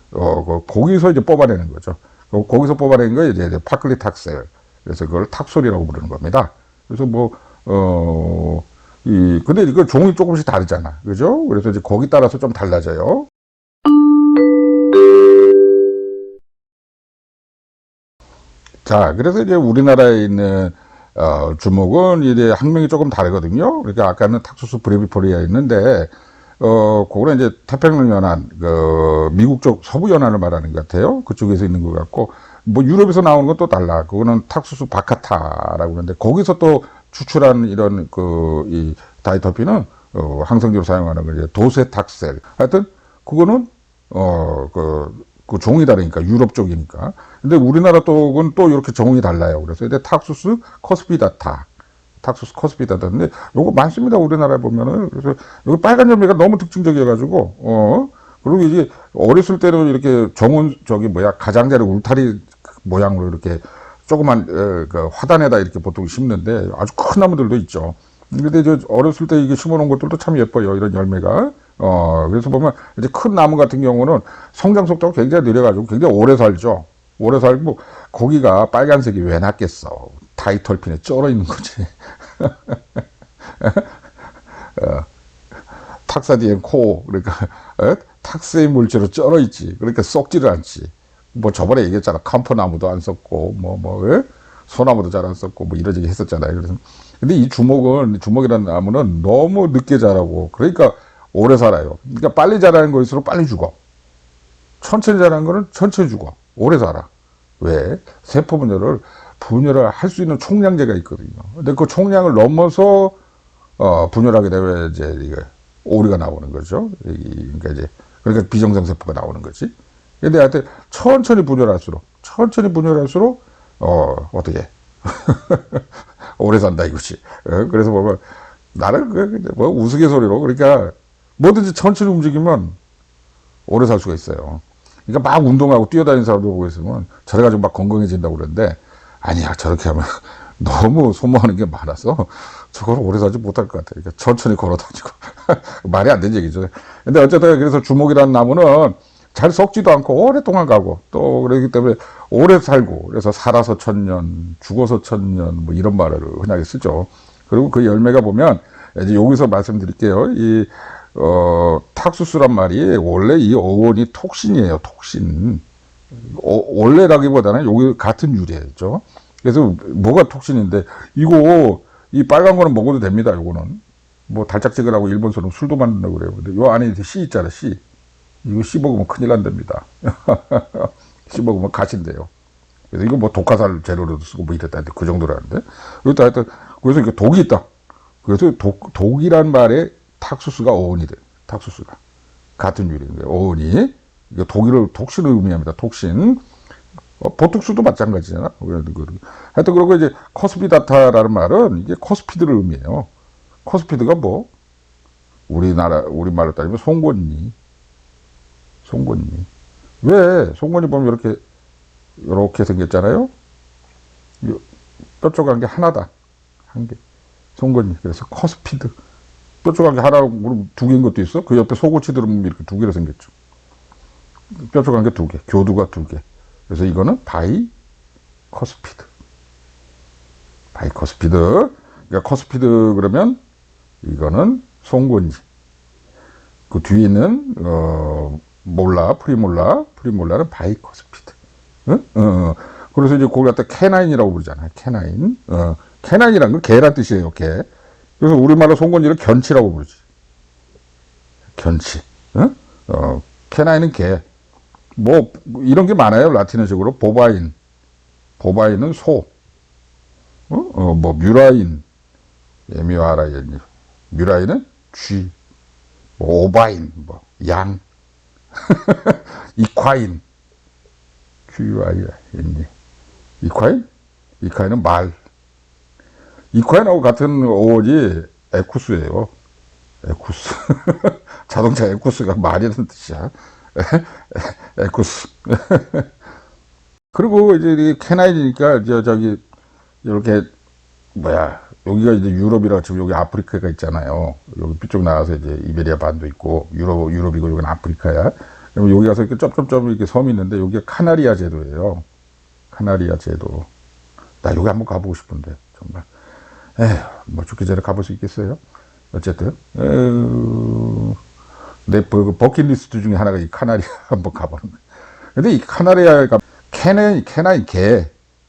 거기서 이제 뽑아내는 거죠. 거기서 뽑아낸 거 이제 파클리 탁셀. 그래서 그걸 탁솔이라고 부르는 겁니다. 그래서 근데 이거 종이 조금씩 다르잖아. 그죠? 그래서 이제 거기 따라서 좀 달라져요. 자, 그래서 이제 우리나라에 있는, 주목은 이제 학명이 조금 다르거든요. 그러니까 아까는 탁수스 브레비폴리아 있는데, 그거는 이제 태평양 연안, 미국 쪽 서부 연안을 말하는 것 같아요. 그쪽에서 있는 것 같고, 뭐 유럽에서 나오는 건 또 달라. 그거는 탁수수 바카타라고 그러는데 거기서 또 추출한 이런 이 다이터피는 항생제로 사용하는 거 이제 도세탁셀. 하여튼 그거는 그 종이 다르니까, 유럽 쪽이니까. 근데 우리나라 쪽은 또 이렇게 종이 달라요. 그래서 이제 탁수스 커스피다타. 탁수스 커스피다타인데, 요거 많습니다. 우리나라에 보면은. 그래서, 여기 빨간 열매가 너무 특징적이어가지고, 그리고 이제 어렸을 때는 이렇게 정원, 가장자리 울타리 모양으로 이렇게 조그만, 그 화단에다 이렇게 보통 심는데, 아주 큰 나무들도 있죠. 근데 저 어렸을 때 이게 심어놓은 것들도 참 예뻐요. 이런 열매가. 그래서 보면 이제 큰 나무 같은 경우는 성장 속도가 굉장히 느려가지고 굉장히 오래 살죠. 오래 살고 거기가 빨간색이 왜 났겠어. 다이털핀에 쩔어 있는 거지. 탁사디엔 코, 그러니까 탁스의 물질로 쩔어 있지. 그러니까 썩지를 않지. 뭐 저번에 얘기했잖아. 캄퍼나무도 안 썩고 소나무도 잘 안 썩고 뭐 이러저러 했었잖아요. 그래서 근데 이 주먹이라는 나무는 너무 늦게 자라고 그러니까 오래 살아요. 그러니까 빨리 자라는 거일수록 빨리 죽어. 천천히 자라는 거는 천천히 죽어. 오래 살아. 왜? 세포 분열을 할 수 있는 총량제가 있거든요. 근데 그 총량을 넘어서 분열하게 되면 이제 이게 오류가 나오는 거죠. 그러니까 비정상 세포가 나오는 거지. 근데 하여튼 천천히 분열할수록 어떻게 오래 산다 이거지. 그래서 보면 나는 뭐 우스갯소리로 그러니까 뭐든지 천천히 움직이면 오래 살 수가 있어요. 그러니까 막 운동하고 뛰어다니는 사람들 보고 있으면 저래가지고 막 건강해진다고 그러는데 아니야, 저렇게 하면 너무 소모하는 게 많아서 저걸 오래 살지 못할 것 같아. 그러니까 천천히 걸어다니고 말이 안 되는 얘기죠. 근데 어쨌든 그래서 주목이라는 나무는 잘 썩지도 않고 오랫동안 가고 또 그러기 때문에 오래 살고 그래서 살아서 천년, 죽어서 천년 뭐 이런 말을 흔하게 쓰죠. 그리고 그 열매가 보면 이제 여기서 말씀드릴게요. 이 탁수수란 말이 원래 이 어원이 톡신이에요. 톡신. 원래라기보다는 여기 같은 유래죠. 그래서 뭐가 톡신인데 이거 이 빨간 거는 먹어도 됩니다. 요거는 뭐 달짝지근하고 일본서는 술도 만든다고 그래요. 근데 요 안에 씨 있잖아. 씨. 이거 씨 먹으면 큰일 난답니다. 씨 먹으면 가신대요. 그래서 이거 뭐 독화살 재료로도 쓰고 뭐 이랬다는데 그 정도라는데. 그것도 하여튼 그래서 이게 독이 있다. 그래서 독이란 말에 탁수수가 어원이 돼. 탁수수가 같은 유래인데 어원이 이게 독신을 의미합니다. 독신. 보톡스도 마찬가지잖아. 하여튼 그러고 이제 커스피다타라는 말은 이게 커스피드를 의미해요. 커스피드가 뭐 우리말로 따지면 송곳니. 왜 송곳니 보면 이렇게 생겼잖아요. 뾰족한 게 하나다. 한 개. 송곳니. 그래서 커스피드. 뾰족한 게 하나, 두 개인 것도 있어. 그 옆에 속옷이 들으면 이렇게 두 개로 생겼죠. 뾰족한 게 두 개. 교두가 두 개. 그래서 이거는 바이커스피드. 그러니까 커스피드 그러면 이거는 송곳니. 그 뒤에 있는 프리몰라는 바이커스피드. 그래서 이제 거기 갖다 캐나인이라고 부르잖아요. 캐나인. 캐나인이란 건 개란 뜻이에요. 개. 그래서 우리말로 송곳니를 견치라고 부르지. 견치. 캐나인은 개. 뭐 이런 게 많아요. 라틴어식으로 보바인은 소. 뭐 뮤라인, 에미와라인, 뮤라인은 쥐. 뭐 오바인, 뭐 양. 이콰인, QUIN. 이콰인은 말. 이콰인하고 같은 어원이 에쿠스예요. 에쿠스. 자동차 에쿠스가 말이라는 뜻이야. 에쿠스. 그리고 이제 캐나인이니까 이렇게 여기가 이제 유럽이라 지금 여기 아프리카가 있잖아요. 여기 삐쪽 나가서 이제 이베리아 반도 있고 유럽이고 여기는 아프리카야. 그럼 여기 가서 이렇게 점점점 이렇게 섬이 있는데 여기가 카나리아 제도예요. 카나리아 제도. 나 여기 한번 가보고 싶은데 정말. 뭐 죽기 전에 가볼 수 있겠어요? 어쨌든 내 버킷리스트 중에 하나가 이 카나리아 한번 가보는 거예요. 근데 이 카나리아가 캐나인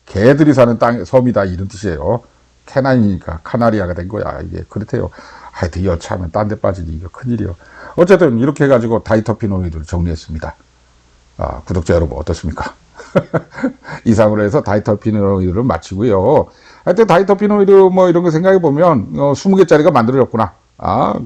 개들이 사는 섬이다 이런 뜻이에요. 캐나인이니까 카나리아가 된 거야. 이게 그렇대요. 하여튼 여차하면 딴 데 빠지니 이거 큰일이요. 어쨌든 이렇게 해가지고 다이터피노이드를 정리했습니다. 구독자 여러분 어떻습니까? 이상으로 해서 다이터피노이드를 마치고요. 하여튼 다이터피노이드 뭐 이런 거 생각해 보면 20개짜리가 만들어졌구나.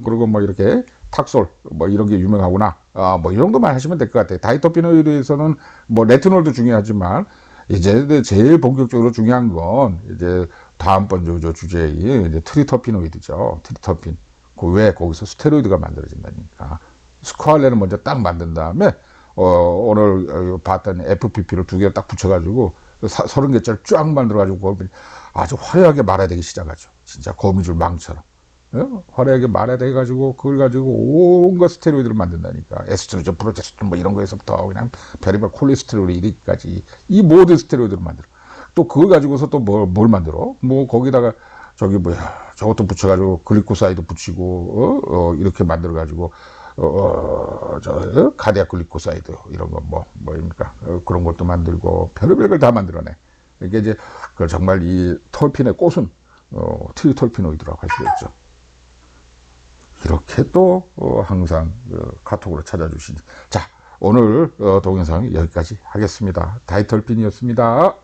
그리고 뭐 이렇게 탁솔, 뭐 이런 게 유명하구나. 뭐 이 정도만 하시면 될 것 같아요. 다이터피노이드에서는 뭐 레티놀도 중요하지만, 이제 제일 본격적으로 중요한 건 이제 다음번 주제인 이제 트리터피노이드죠. 트리터핀. 그 왜 거기서 스테로이드가 만들어진다니까. 스쿼알레를 먼저 딱 만든 다음에, 오늘 봤던 FPP를 두 개를 딱 붙여가지고 30개짜리 쫙 만들어가지고 그걸 아주 화려하게 말아내기 시작하죠. 진짜 거미줄 망처럼. 화려하게 말아내가지고 그걸 가지고 온갖 스테로이드를 만든다니까. 에스트로겐, 프로제스테론 뭐 이런 거에서부터 그냥 별의별 콜레스테롤 1위까지 이 모든 스테로이드를 만들어. 또 그걸 가지고서 또 뭘 만들어? 뭐 거기다가 저기 뭐야 저것도 붙여가지고 글리코사이드 붙이고 이렇게 만들어가지고 카디악 글리코사이드 이런 거 뭐입니까? 그런 것도 만들고 별의별 걸 다 만들어내. 이게 이제 그 정말 이 털핀의 꽃은 트리털피노이드라고 할 수 있죠. 이렇게 또 항상 카톡으로 찾아주시니. 자, 오늘 동영상 여기까지 하겠습니다. 다이털핀이었습니다.